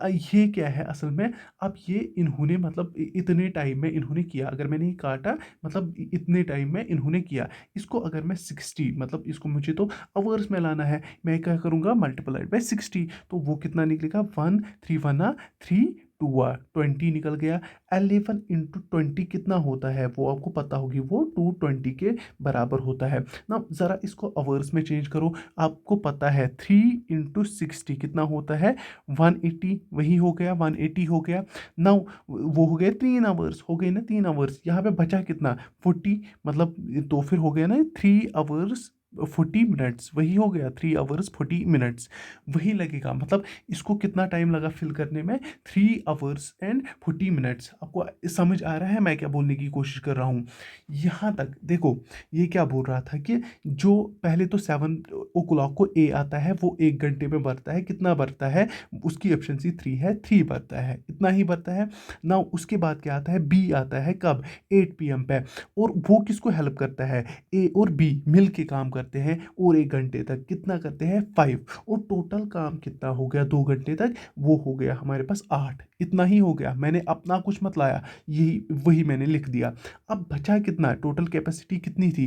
ये क्या है असल में, अब ये इन्होंने मतलब इतने टाइम में इन्होंने किया, अगर मैंने ये काटा, मतलब इतने टाइम में इन्होंने किया, इसको अगर मैं 60, मतलब इसको मुझे तो आवर्स में लाना है, मैं क्या करूँगा, ×60, तो वो कितना निकलेगा, 1 3 1 3 2 20 निकल गया। 11 × 20 कितना होता है, वो आपको पता होगी, वो 220 के बराबर होता है ना। ज़रा इसको आवर्स में चेंज करो, आपको पता है 3 × 60 कितना होता है, 180, वही हो गया, 180 हो गया ना। वो हो गए 3 आवर्स, हो गए ना 3 आवर्स। यहाँ पे बचा कितना, 40, मतलब तो फिर हो गया ना 3 आवर्स 40 मिनट्स, वही हो गया 3 आवर्स 40 मिनट्स, वही लगेगा। मतलब इसको कितना टाइम लगा फिल करने में, 3 आवर्स एंड 40 मिनट्स। आपको समझ आ रहा है मैं क्या बोलने की कोशिश कर रहा हूँ। यहाँ तक देखो, ये क्या बोल रहा था कि जो पहले तो 7 o'clock को A आता है, वो 1 घंटे में बढ़ता है, कितना बढ़ता है, उसकी एफिशिएंसी 3 है, 3 बढ़ता है, इतना ही बढ़ता है ना। उसके बाद क्या आता है, B आता है कब, 8 PM पे, और वो किसको हेल्प करता है, A और B मिल के काम करता करते हैं और 1 घंटे तक कितना करते हैं 5, और टोटल काम कितना हो गया 2 घंटे तक, वो हो गया हमारे पास 8। इतना ही हो गया, मैंने अपना कुछ मत लाया, यही वही मैंने लिख दिया। अब बचा कितना, टोटल कैपेसिटी कितनी थी,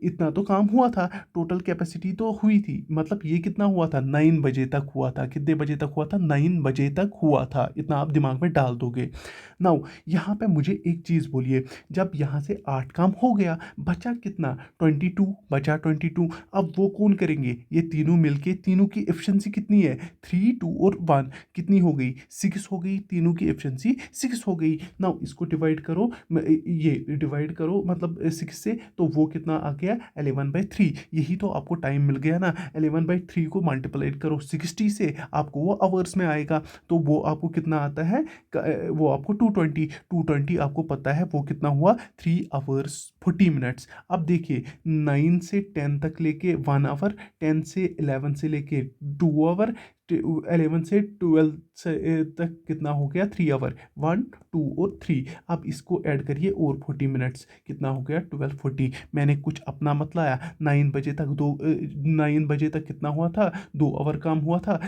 इतना तो काम हुआ था, टोटल कैपेसिटी तो हुई थी, मतलब ये कितना हुआ था 9 बजे तक हुआ था। कितने बजे तक हुआ था, 9 बजे तक हुआ था। इतना आप दिमाग में डाल दोगे। नाउ यहाँ पे मुझे एक चीज़ बोलिए, जब यहाँ से 8 काम हो गया, बचा कितना 22, बचा 22। अब वो कौन करेंगे, ये तीनों मिलके, तीनों की एफिशिएंसी कितनी है 3, 2 और 1, कितनी हो गई 6 हो गई, तीनों की एफिशिएंसी 6 हो गई। नाउ इसको डिवाइड करो, ये डिवाइड करो मतलब 6 से, तो वो कितना आ गया 11/3। यही तो आपको टाइम मिल गया ना, 11/3 को मल्टीप्लाई करो 60 से, आपको वो आवर्स में आएगा। तो वो आपको कितना आता है, वो आपको 220, 220 आपको पता है वो कितना हुआ 3 hours 40 minutes। अब देखिए 9 से 10 तक लेके 1 आवर, 10 से 11 से लेके 2 आवर, 11 से 12 से तक कितना हो गया 3 आवर, 1, 2 और 3। अब इसको ऐड करिए और 40 मिनट्स, कितना हो गया 1240। मैंने कुछ अपना मत लाया, 9 बजे तक कितना हुआ था 2 आवर काम हुआ था।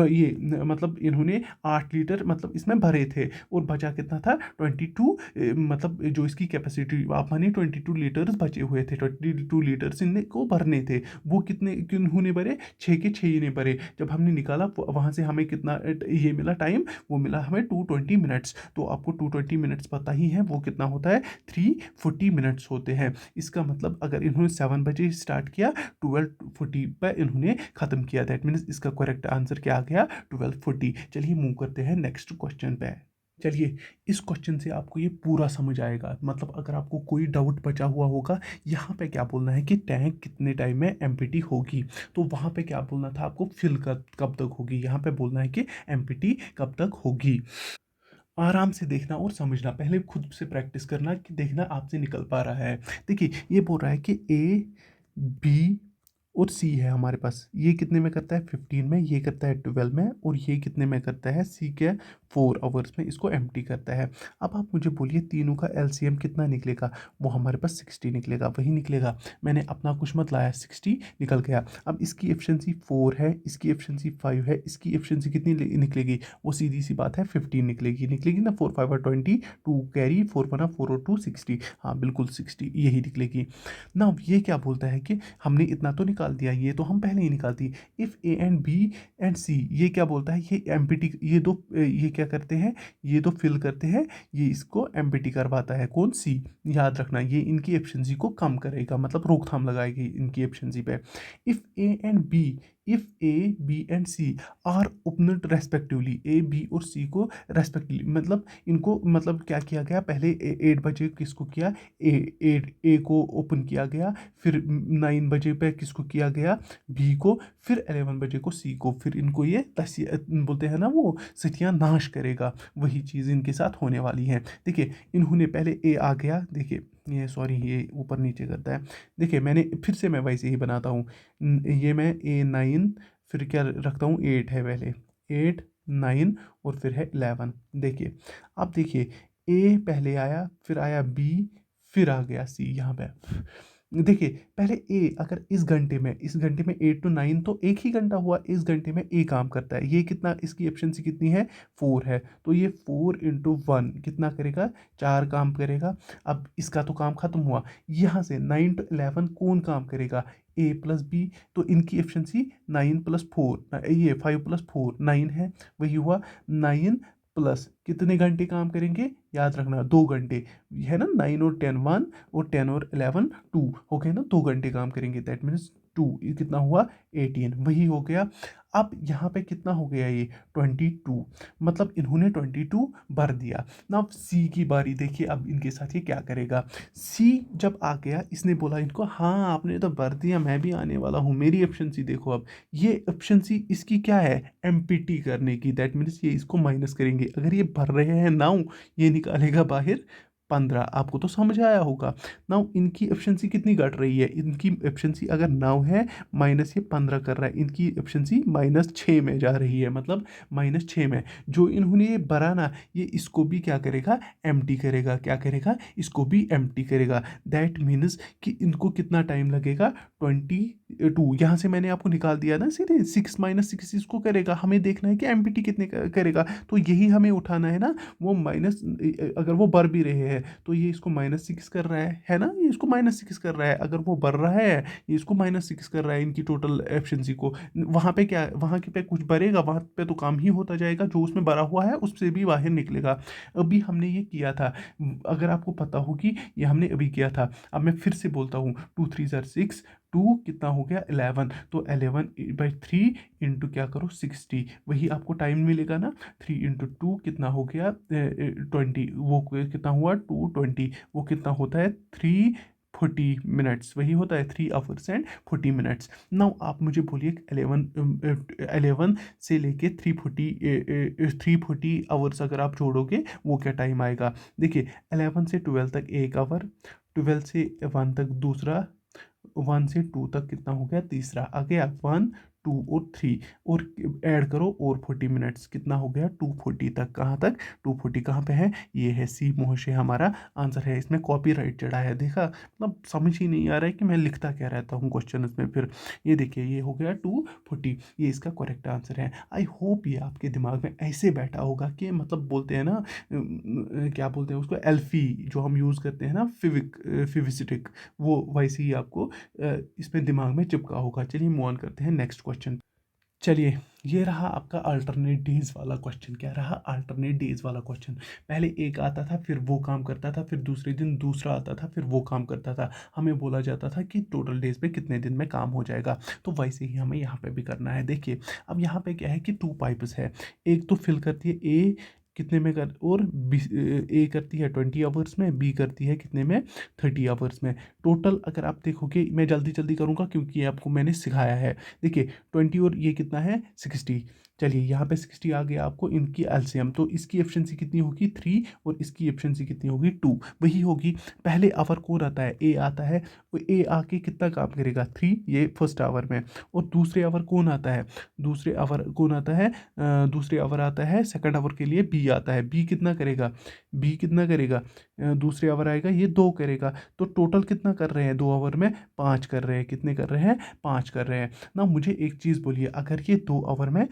ये मतलब इन्होंने 8 लीटर मतलब इसमें भरे थे, और बचा कितना था 22, मतलब जो इसकी कैपेसिटी आप मानिए 22 लीटर्स बचे हुए थे, 22 लीटर्स इनको भरने थे। वो कितने किन्होंने भरे, 6 ने भरे। जब हमने निकाला वहाँ से हमें कितना ये मिला टाइम, वो मिला हमें 220 मिनट्स। तो आपको 220 मिनट्स पता ही है वो कितना होता है 340 मिनट्स होते हैं। इसका मतलब अगर इन्होंने 7 बजे स्टार्ट किया, 1240 पर इन्होंने ख़त्म किया, दैट मीन्स इसका करेक्ट आंसर क्या आ गया 1240। चलिए मूव करते हैं नेक्स्ट क्वेश्चन पे। चलिए इस क्वेश्चन से आपको ये पूरा समझ आएगा, मतलब अगर आपको कोई डाउट बचा हुआ होगा, यहाँ पे क्या बोलना है कि टैंक कितने टाइम में एम्प्टी होगी, तो वहाँ पे क्या बोलना था आपको फिल कब तक होगी, यहाँ पे बोलना है कि एम्प्टी कब तक होगी। आराम से देखना और समझना, पहले खुद से प्रैक्टिस करना कि देखना आपसे निकल पा रहा है। देखिए ये बोल रहा है कि ए, बी और सी है हमारे पास, ये कितने में करता है 15 में, ये करता है 12 में, और ये कितने में करता है सी के 4 आवर्स में इसको एम्प्टी करता है। अब आप मुझे बोलिए तीनों का एलसीएम कितना निकलेगा, वो हमारे पास 60 निकलेगा, वही निकलेगा। मैंने अपना कुछ मत लाया, 60 निकल गया। अब इसकी एफिशिएंसी 4 है, इसकी एफिशिएंसी 5 है, इसकी एफिशिएंसी कितनी निकलेगी, वो सीधी सी बात है 15 निकलेगी, निकलेगी ना, 4 5 20, 2 कैरी 4 बना 4 और 2 60, हाँ बिल्कुल 60 यही निकलेगी ना। ये क्या बोलता है कि हमने इतना तो निकाल दिया, ये तो हम पहले ही निकाल दी। If A and B and C, ये क्या बोलता है, ये एम्प्टी, ये दो ये क्या करते हैं, ये तो फिल करते हैं, ये इसको एम्प्टी करवाता है कौन, सी। याद रखना ये इनकी एफिशिएंसी को कम करेगा, मतलब रोकथाम लगाएगी इनकी एफिशिएंसी पे। If A and B, if A B and C are opened respectively, A B और सी को रेस्पेक्टिवली, मतलब इनको मतलब क्या किया गया, पहले 8 बजे किसको किया, ए को ओपन किया गया, फिर 9 बजे पे किसको किया गया बी को, फिर 11 बजे को सी को, फिर इनको ये बोलते हैं ना वो सत्यानाश करेगा, वही चीज़ इनके साथ होने वाली है। देखिए इन्होंने पहले ए आ गया, देखिए ये सॉरी ये ऊपर नीचे करता है, देखिए मैंने फिर से मैं वैसे ही बनाता हूँ, ये मैं A9, फिर क्या रखता हूँ 8 है पहले, 8 9 और फिर है 11। देखिए अब देखिए ए पहले आया, फिर आया बी, फिर आ गया सी यहाँ पे। देखिए पहले ए, अगर इस घंटे में 8 to 9 तो एक ही घंटा हुआ, इस घंटे में ए काम करता है, ये कितना इसकी एफिशिएंसी कितनी है 4 है, तो ये 4 × 1 कितना करेगा 4 काम करेगा। अब इसका तो काम खत्म हुआ, यहाँ से 9 to 11 कौन काम करेगा, ए प्लस बी, तो इनकी एफिशिएंसी 9 + 4, ये 5 + 4 9 है, वही हुआ 9 प्लस कितने घंटे काम करेंगे, याद रखना 2 घंटे है ना, 9 और 10 1, और 10 और 11 2 हो गए ना, 2 घंटे काम करेंगे, दैट मीन्स 2, कितना हुआ 18, वही हो गया। अब यहाँ पे कितना हो गया ये 22, मतलब इन्होंने 22 भर दिया ना। अब सी की बारी, देखिए अब इनके साथ ये क्या करेगा। सी जब आ गया, इसने बोला इनको हाँ आपने तो भर दिया, मैं भी आने वाला हूँ, मेरी एफिशिएंसी देखो। अब ये एफिशिएंसी इसकी क्या है एम्प्टी करने की, दैट मीन्स ये इसको माइनस करेंगे, अगर ये भर रहे हैं 9, ये निकालेगा बाहर 15। आपको तो समझ आया होगा। नाउ इनकी एफिशिएंसी कितनी घट रही है, इनकी एफिशिएंसी अगर 9 है माइनस ये 15 कर रहा है, इनकी एफिशिएंसी -6 में जा रही है, मतलब -6 में। जो इन्होंने ये भरा ना, ये इसको भी क्या करेगा, एम्प्टी करेगा। क्या करेगा, इसको भी एम्प्टी करेगा। दैट मीन्स कि इनको कितना टाइम लगेगा, 22। यहाँ से मैंने आपको निकाल दिया ना सीधे, 6 - 6 इसको करेगा। हमें देखना है कि एम्प्टी कितने करेगा, तो यही हमें उठाना है ना। वो माइनस, अगर वो बढ़ भी रहे हैं तो ये इसको -6 कर रहा है ना, ये इसको -6 कर रहा है। अगर वो बढ़ रहा है, ये इसको -6 कर रहा है इनकी टोटल एफिशिएंसी को। वहाँ पे क्या, वहाँ के पे कुछ बढ़ेगा, वहाँ पे तो काम ही होता जाएगा, जो उसमें भरा हुआ है उससे भी बाहर निकलेगा। अभी हमने ये किया था, अगर आपको पता हो कि ये हमने अभी किया था। अब मैं फिर से बोलता हूँ, 2 3 6, 2 कितना हो गया 11, तो 11/3 इंटू क्या करो 60, वही आपको टाइम मिलेगा ना। 3 × 2 कितना हो गया 20, वो कितना हुआ 220, वो कितना होता है 340 मिनट्स, वही होता है 3 hours and 40 minutes। नाउ आप मुझे बोलिए 11 से लेके 340 आवर्स अगर आप जोड़ोगे वो क्या टाइम आएगा। देखिए 11 से 12 तक 1 आवर, 12 से 1 तक दूसरा, 1 से 2 तक कितना हो गया तीसरा, आ गया 1 2 और 3, और ऐड करो और 40 मिनट्स, कितना हो गया 240 तक। कहाँ तक 240, कहाँ पे है, ये है सी मोहशे हमारा आंसर है। इसमें कॉपीराइट चढ़ा है, देखा, मतलब समझ ही नहीं आ रहा है कि मैं लिखता क्या रहता हूँ क्वेश्चन में। फिर ये देखिए, ये हो गया 240, ये इसका करेक्ट आंसर है। आई होप ये आपके दिमाग में ऐसे बैठा होगा कि मतलब बोलते हैं ना क्या बोलते हैं उसको, एल्फी जो हम यूज़ करते हैं ना, फिविसिटिक, वो वैसे ही आपको इसमें दिमाग में चिपका होगा। चलिए मूव ऑन करते हैं नेक्स्ट क्वेश्चन। चलिए, ये रहा आपका अल्टरनेट डेज वाला क्वेश्चन। क्या रहा, अल्टरनेट डेज वाला क्वेश्चन। पहले एक आता था, फिर वो काम करता था, फिर दूसरे दिन दूसरा आता था, फिर वो काम करता था। हमें बोला जाता था कि टोटल डेज पे कितने दिन में काम हो जाएगा। तो वैसे ही हमें यहाँ पे भी करना है। देखिए अब यहाँ पे क्या है कि 2 पाइप्स है, एक तो फिल करती है ए कितने में कर, और बी, ए करती है 20 आवर्स में, बी करती है कितने में 30 आवर्स में। टोटल अगर आप देखोगे, मैं जल्दी जल्दी करूँगा क्योंकि ये आपको मैंने सिखाया है। देखिए 20 और ये कितना है 60। चलिए यहाँ पे 60 आ गया आपको, इनकी एलसीएम, तो इसकी एफिशिएंसी कितनी होगी 3, और इसकी एफिशिएंसी कितनी होगी 2, वही होगी। पहले आवर कौन आता है, ए आता है, वो ए आके कितना काम करेगा 3, ये फर्स्ट आवर में। और दूसरे आवर कौन आता है, दूसरे आवर कौन आता है, दूसरे आवर आता है सेकंड आवर के लिए बी आता है। बी कितना करेगा, बी कितना करेगा, दूसरे आवर आएगा ये 2 करेगा। तो टोटल कितना कर रहे हैं 2 आवर में, 5 कर रहे हैं। कितने कर रहे हैं, 5 कर रहे हैं ना। मुझे एक चीज़ बोलिए, अगर ये 2 आवर में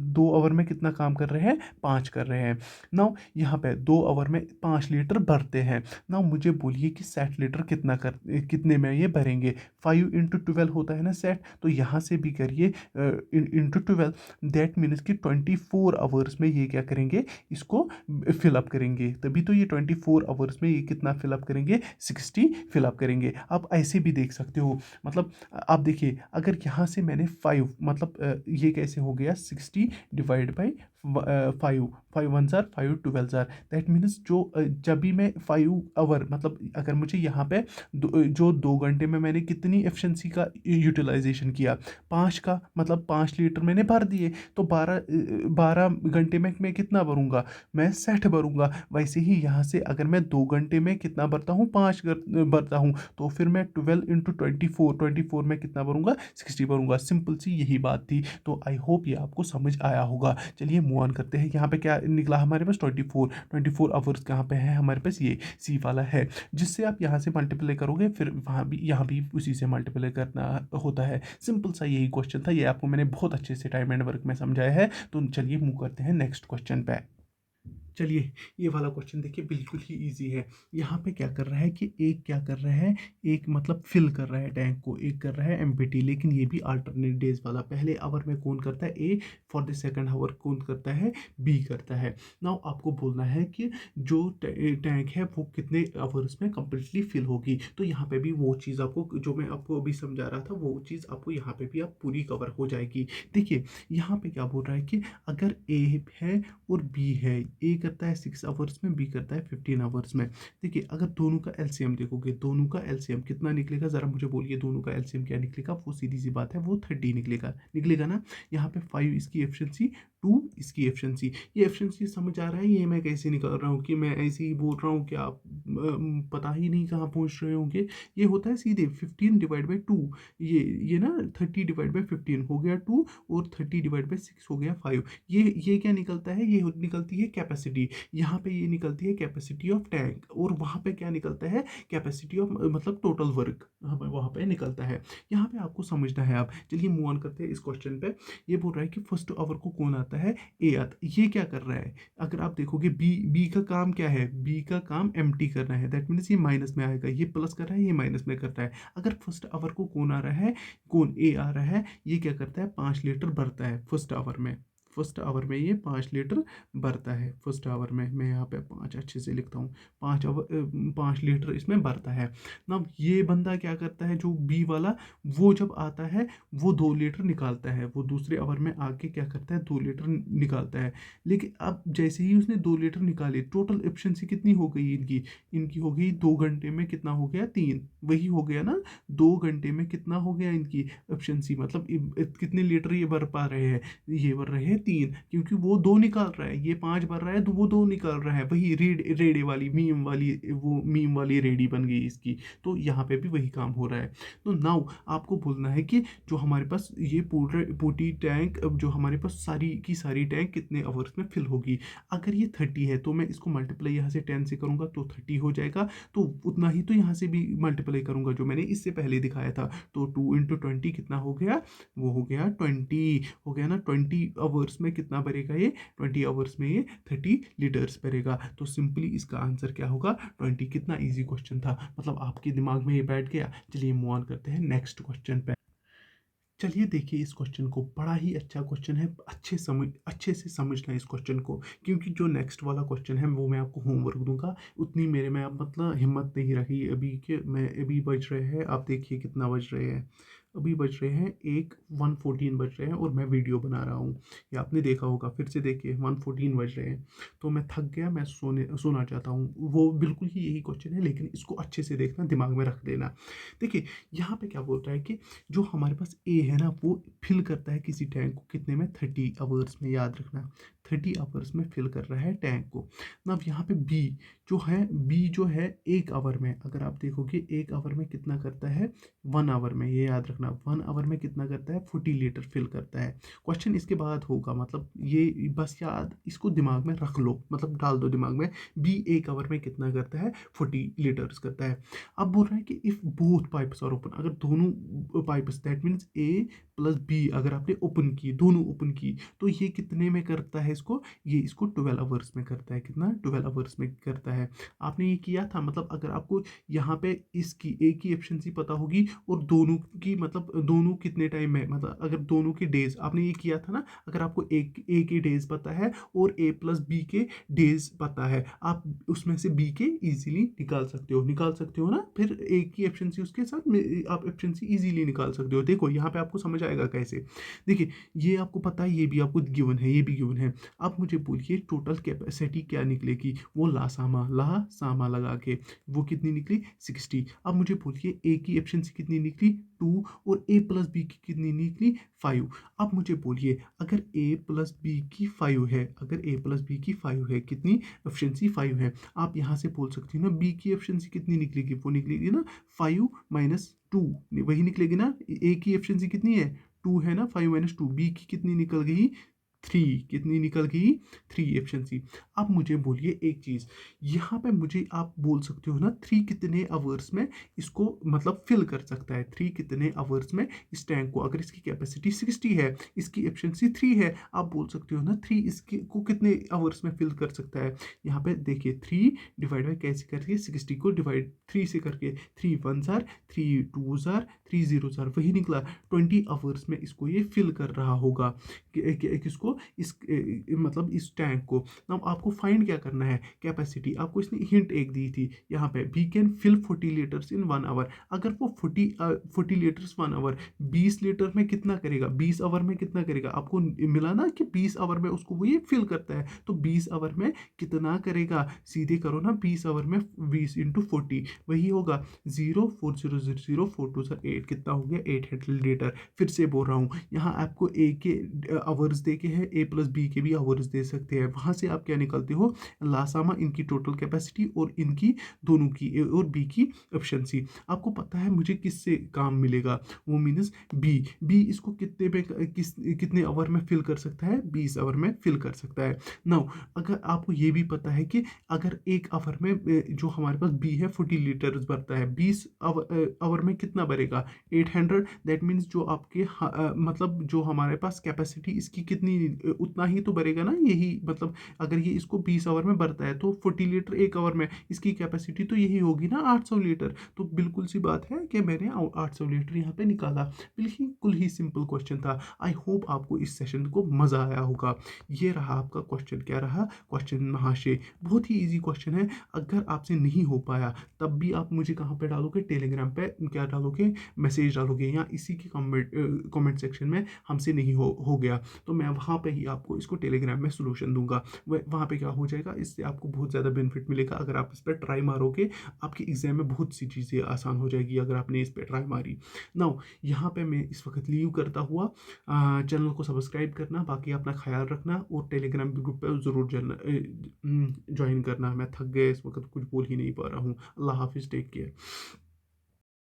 2 आवर में कितना काम कर रहे हैं, 5 कर रहे हैं ना। यहाँ पे 2 आवर में 5 लीटर भरते हैं ना। मुझे बोलिए कि 60 लीटर कितने में ये भरेंगे। 5 × 12 होता है ना सेट, तो यहाँ से भी करिए ×12, दैट मीन्स कि 24 आवर्स में ये क्या करेंगे, इसको फिलअप करेंगे। तभी तो ये 24 आवर्स में ये कितना फिलअप करेंगे, 60 फिलअप करेंगे। आप ऐसे भी देख सकते हो, मतलब आप देखिए, अगर यहाँ से मैंने 5, मतलब ये कैसे हो गया 60 divide by 5, 5 1 jar 5 12 jar, that means जो जब भी मैं 5 आवर, मतलब अगर मुझे यहाँ पे जो 2 घंटे में मैंने कितनी एफिशिएंसी का यूटिलाइजेशन किया, 5 का, मतलब 5 लीटर मैंने भर दिए, तो 12 घंटे में मैं कितना भरूंगा, मैं 60 भरूंगा। वैसे ही यहाँ से अगर मैं 2 घंटे में कितना भरता हूँ, 5 भरता हूँ, तो फिर मैं 12 × 24 में कितना भरूंगा, 60 भरूंगा। सिंपल सी यही बात थी। तो आई होप ये आपको समझ आया होगा। चलिए मूव ऑन करते हैं। यहाँ पे क्या निकला हमारे पास 24 आवर्स कहाँ पे है हमारे पास, ये सी वाला है, जिससे आप यहाँ से मल्टीप्लाई करोगे, फिर वहाँ भी यहाँ भी उसी से मल्टीप्लाई करना होता है। सिंपल सा यही क्वेश्चन था, ये आपको मैंने बहुत अच्छे से टाइम एंड वर्क में समझाया है। तो चलिए मूव करते हैं नेक्स्ट क्वेश्चन पे। चलिए ये वाला क्वेश्चन देखिए, बिल्कुल ही इजी है। यहाँ पे क्या कर रहा है कि एक क्या कर रहा है, एक मतलब फिल कर रहा है टैंक को, एक कर रहा है एम्प्टी, लेकिन ये भी अल्टरनेट डेज वाला। पहले आवर में कौन करता है, ए, फॉर द सेकंड आवर कौन करता है, बी करता है। नाउ आपको बोलना है कि जो टैंक है वो कितने आवर्स में कंप्लीटली फिल होगी। तो यहाँ पे भी वो चीज़ आपको, जो मैं आपको अभी समझा रहा था, वो चीज़ आपको यहाँ पे भी आप पूरी कवर हो जाएगी। देखिए यहाँ पे क्या बोल रहा है कि अगर ए है और बी है, ए करता है 6 आवर्स में, बी करता है 15 आवर्स में। देखिए अगर दोनों का एलसीएम देखोगे, दोनों का एलसीएम कितना निकलेगा, ज़रा मुझे बोलिए दोनों का एलसीएम क्या निकलेगा। वो सीधी सी बात है, वो 30 निकलेगा, निकलेगा ना। यहाँ पे 5 इसकी एफिशिएंसी, टू इसकी एफिशिएंसी। ये एफिशिएंसी समझ आ रहा है ये मैं कैसे निकाल रहा हूँ कि मैं ऐसे ही बोल रहा हूँ कि आप पता ही नहीं कहाँ पहुँच रहे होंगे। ये होता है सीधे 15/2। ये ना 30/15 हो गया 2 और 30/6 हो गया 5। ये क्या निकलता है, ये निकलती है कैपेसिटी। यहाँ पे ये निकलती है कैपेसिटी ऑफ टैंक, और वहाँ पे क्या निकलता है, कैपेसिटी ऑफ मतलब टोटल वर्क वहाँ पे निकलता है। यहाँ पे आपको समझना है। आप चलिए मूव ऑन करते हैं इस क्वेश्चन पे। ये बोल रहा है कि फर्स्ट आवर को कौन आता है, ए आता। ये क्या कर रहा है, अगर आप देखोगे बी का काम क्या है, बी का काम एम्प्टी करना है। दैट मीन्स ये माइनस में आएगा, ये प्लस कर रहा है, ये माइनस में कर रहा है। अगर फर्स्ट आवर को कौन आ रहा है, कौन ए आ रहा है, ये क्या करता है, 5 लीटर भरता है फर्स्ट आवर में। फर्स्ट आवर में ये 5 लीटर भरता है। फर्स्ट आवर में मैं यहाँ पे 5 अच्छे से लिखता हूँ, 5 लीटर इसमें भरता है ना। ये बंदा क्या करता है, जो बी वाला, वो जब आता है वो 2 लीटर निकालता है। वो दूसरे आवर में आके क्या करता है, 2 लीटर निकालता है। लेकिन अब जैसे ही उसने 2 लीटर निकाले, टोटल एफिशिएंसी कितनी हो गई इनकी, इनकी हो गई 2 घंटे में कितना हो गया, 3। वही हो गया ना, 2 घंटे में कितना हो गया इनकी एफिशिएंसी, मतलब कितने लीटर ये भर पा रहे हैं, ये भर रहे हैं 3, क्योंकि वो 2 निकाल रहा है, ये 5 भर रहा है तो वो 2 निकाल रहा है। वही रेडे वाली मीम वाली, वो मीम वाली रेडी बन गई इसकी। तो यहाँ पे भी वही काम हो रहा है। तो नाउ आपको बोलना है कि जो हमारे पास ये पूरी टैंक, जो हमारे पास सारी की सारी टैंक कितने आवर्स में फिल होगी। अगर ये 30 है तो मैं इसको मल्टीप्लाई यहाँ से 10 से करूँगा तो 30 हो जाएगा। तो उतना ही तो यहाँ से भी मल्टीप्लाई करूँगा जो मैंने इससे पहले दिखाया था। तो 2 × 20 कितना हो गया, वो हो गया 20 हो गया ना। 20 आवर्स में कितना भरेगा ये, 20 आवर्स में ये 30 लीटर्स भरेगा। तो सिंपली इसका आंसर क्या होगा, 20। कितना इजी क्वेश्चन था, मतलब आपके दिमाग में ये बैठ गया। चलिए मूव ऑन करते हैं नेक्स्ट क्वेश्चन पे। चलिए देखिए इस क्वेश्चन को, बड़ा ही अच्छा क्वेश्चन है। अच्छे से समझना इस क्वेश्चन को, क्योंकि जो नेक्स्ट वाला क्वेश्चन है वो मैं आपको होमवर्क दूंगा। उतनी मेरे में अब मतलब हिम्मत नहीं रही अभी कि मैं, अभी बज रहे हैं, आप देखिए कितना बज रहे हैं, अभी बज रहे हैं 1:14 बज रहे हैं और मैं वीडियो बना रहा हूँ। ये आपने देखा होगा, फिर से देखिए 1:14 बज रहे हैं। तो मैं थक गया, मैं सोना चाहता हूँ। वो बिल्कुल ही यही क्वेश्चन है, लेकिन इसको अच्छे से देखना, दिमाग में रख देना। देखिए यहाँ पे क्या बोल रहा है कि जो हमारे पास ए है ना, वो फिल करता है किसी टैंक को कितने में, 30 आवर्स में। याद रखना 30 आवर्स में फिल कर रहा है टैंक को ना। अब यहाँ पे बी जो है 1 आवर में, अगर आप देखोगे 1 आवर में कितना करता है, 1 आवर में, ये याद रखना 1 आवर में कितना करता है, 40 लीटर फिल करता है। क्वेश्चन इसके बाद होगा, मतलब ये बस याद इसको दिमाग में रख लो, मतलब डाल दो दिमाग में, बी 1 आवर में कितना करता है, 40 लीटर्स करता है। अब बोल रहा है कि if both pipes are open, अगर दोनों pipes, that means A plus B अगर आपने ओपन की, दोनों ओपन की, तो ये कितने में करता है इसको, ये इसको 12 आवर्स में करता है। कितना, 12 आवर्स में करता है। आपने ये किया था, मतलब अगर आपको यहाँ पे इसकी ए की एफिशिएंसी पता होगी और दोनों की, मतलब दोनों कितने टाइम में, मतलब अगर दोनों के डेज आपने ये किया था ना, अगर आपको ए के डेज पता है और ए प्लस बी के डेज पता है, आप उसमें से बी के इजीली निकाल सकते हो ना। फिर ए की एफिशिएंसी उसके साथ आप एफिशिएंसी इजीली निकाल सकते हो। देखो यहाँ पे आपको समझ आएगा कैसे। देखिए ये आपको पता है, ये भी आपको गिवन है, ये भी गिवन है। आप मुझे बोलिए टोटल कैपेसिटी क्या निकलेगी, वो लासामा लगा के वो कितनी निकली, 60। अब मुझे बोलिए ए की एफिशिएंसी कितनी निकली, 2, और ए प्लस बी की कितनी निकली, 5। अब मुझे बोलिए अगर ए प्लस बी की 5 है, अगर ए प्लस बी की 5 है, कितनी एफिशिएंसी 5 है। आप यहाँ से बोल सकती हो ना बी की एफिशिएंसी कितनी निकलेगी, वो निकलेगी ना 5 - 2, वही निकलेगी ना। ए की एफिशिएंसी कितनी है, 2 है ना, 5 - 2, बी की कितनी निकल गई, 3। कितनी निकल गई, 3 एफिशिएंसी। अब मुझे बोलिए एक चीज़, यहाँ पे मुझे आप बोल सकते हो ना 3 कितने आवर्स में इसको मतलब फिल कर सकता है, 3 कितने आवर्स में इस टैंक को, अगर इसकी कैपेसिटी 60 है, इसकी एफिशिएंसी 3 है, आप बोल सकते हो ना 3 इसके को कितने आवर्स में फिल कर सकता है। यहाँ पे देखिए 3 डिवाइड बाई कैसे करके, 60 को डिवाइड 3 से करके, 3 1 जार, 3 2 जार, 3 0 जार, वही निकला। 20 आवर्स में इसको ये फिल कर रहा होगा किसको, इस मतलब इस टैंक को। अब आपको फाइंड क्या करना है, कैपेसिटी। आपको इसने हिंट एक दी थी यहाँ पे, we can fill 40 litres in 1 hour. अगर वो 40 लीटर्स 1 आवर, 20 लीटर में कितना करेगा, 20 आवर में कितना करेगा, आपको मिला ना कि 20 आवर में उसको वो ये फिल करता है। तो 20 आवर में कितना करेगा, सीधे करो ना, 20 आवर में 20 × 40, वही होगा 0 4 0 0 4 2 8, कितना हो गया, 800 लीटर। फिर से बोल रहा हूँ, यहाँ आपको ए के आवर्स देखे हैं, है A+B के भी आवर्स दे सकते हैं। वहाँ से आप क्या निकालते हो, लासामा इनकी टोटल कैपेसिटी और इनकी दोनों की A और B की एफिशिएंसी। आपको पता है मुझे किससे काम मिलेगा, वो मीन्स बी इसको कितने में कितने आवर में फिल कर सकता है, 20 आवर में फिल कर सकता है। नाउ अगर आपको ये भी पता है कि अगर एक आवर में जो हमारे पास बी है 40 लीटर भरता है, 20 आवर में कितना भरेगा, 800। दैट मीन्स जो आपके मतलब जो हमारे पास कैपेसिटी इसकी कितनी, उतना ही तो भरेगा ना, यही मतलब अगर ये इसको 20 आवर में भरता है तो 40 लीटर एक आवर में, इसकी कैपेसिटी तो यही होगी ना 800 लीटर। तो बिल्कुल सी बात है कि मैंने 800 लीटर यहाँ पे निकाला। बिल्कुल ही सिंपल क्वेश्चन था। आई होप आपको इस सेशन को मज़ा आया होगा। ये रहा आपका क्वेश्चन, क्या रहा क्वेश्चन महाशय, बहुत ही इजी क्वेश्चन है। अगर आपसे नहीं हो पाया तब भी आप मुझे कहाँ पे डालोगे, टेलीग्राम पे क्या डालोगे, मैसेज डालोगे, या इसी के कमेंट सेक्शन में हमसे नहीं हो गया तो मैं वहाँ पे ही आपको इसको टेलीग्राम में सोल्यूशन दूंगा। वहाँ पे क्या हो जाएगा, इससे आपको बहुत ज़्यादा बेनिफिट मिलेगा। अगर आप इस पर ट्राई मारोगे आपके एग्जाम में बहुत सी चीज़ें आसान हो जाएगी अगर आपने इस पर ट्राई मारी। नाउ यहाँ पे मैं इस वक्त लीव करता हुआ, चैनल को सब्सक्राइब करना, बाकी अपना ख्याल रखना और टेलीग्राम ग्रुप पे ज़रूर ज्वाइन करना। मैं थक गया इस वक्त, कुछ बोल ही नहीं पा रहा हूँ। अल्लाह हाफिज़, टेक केयर।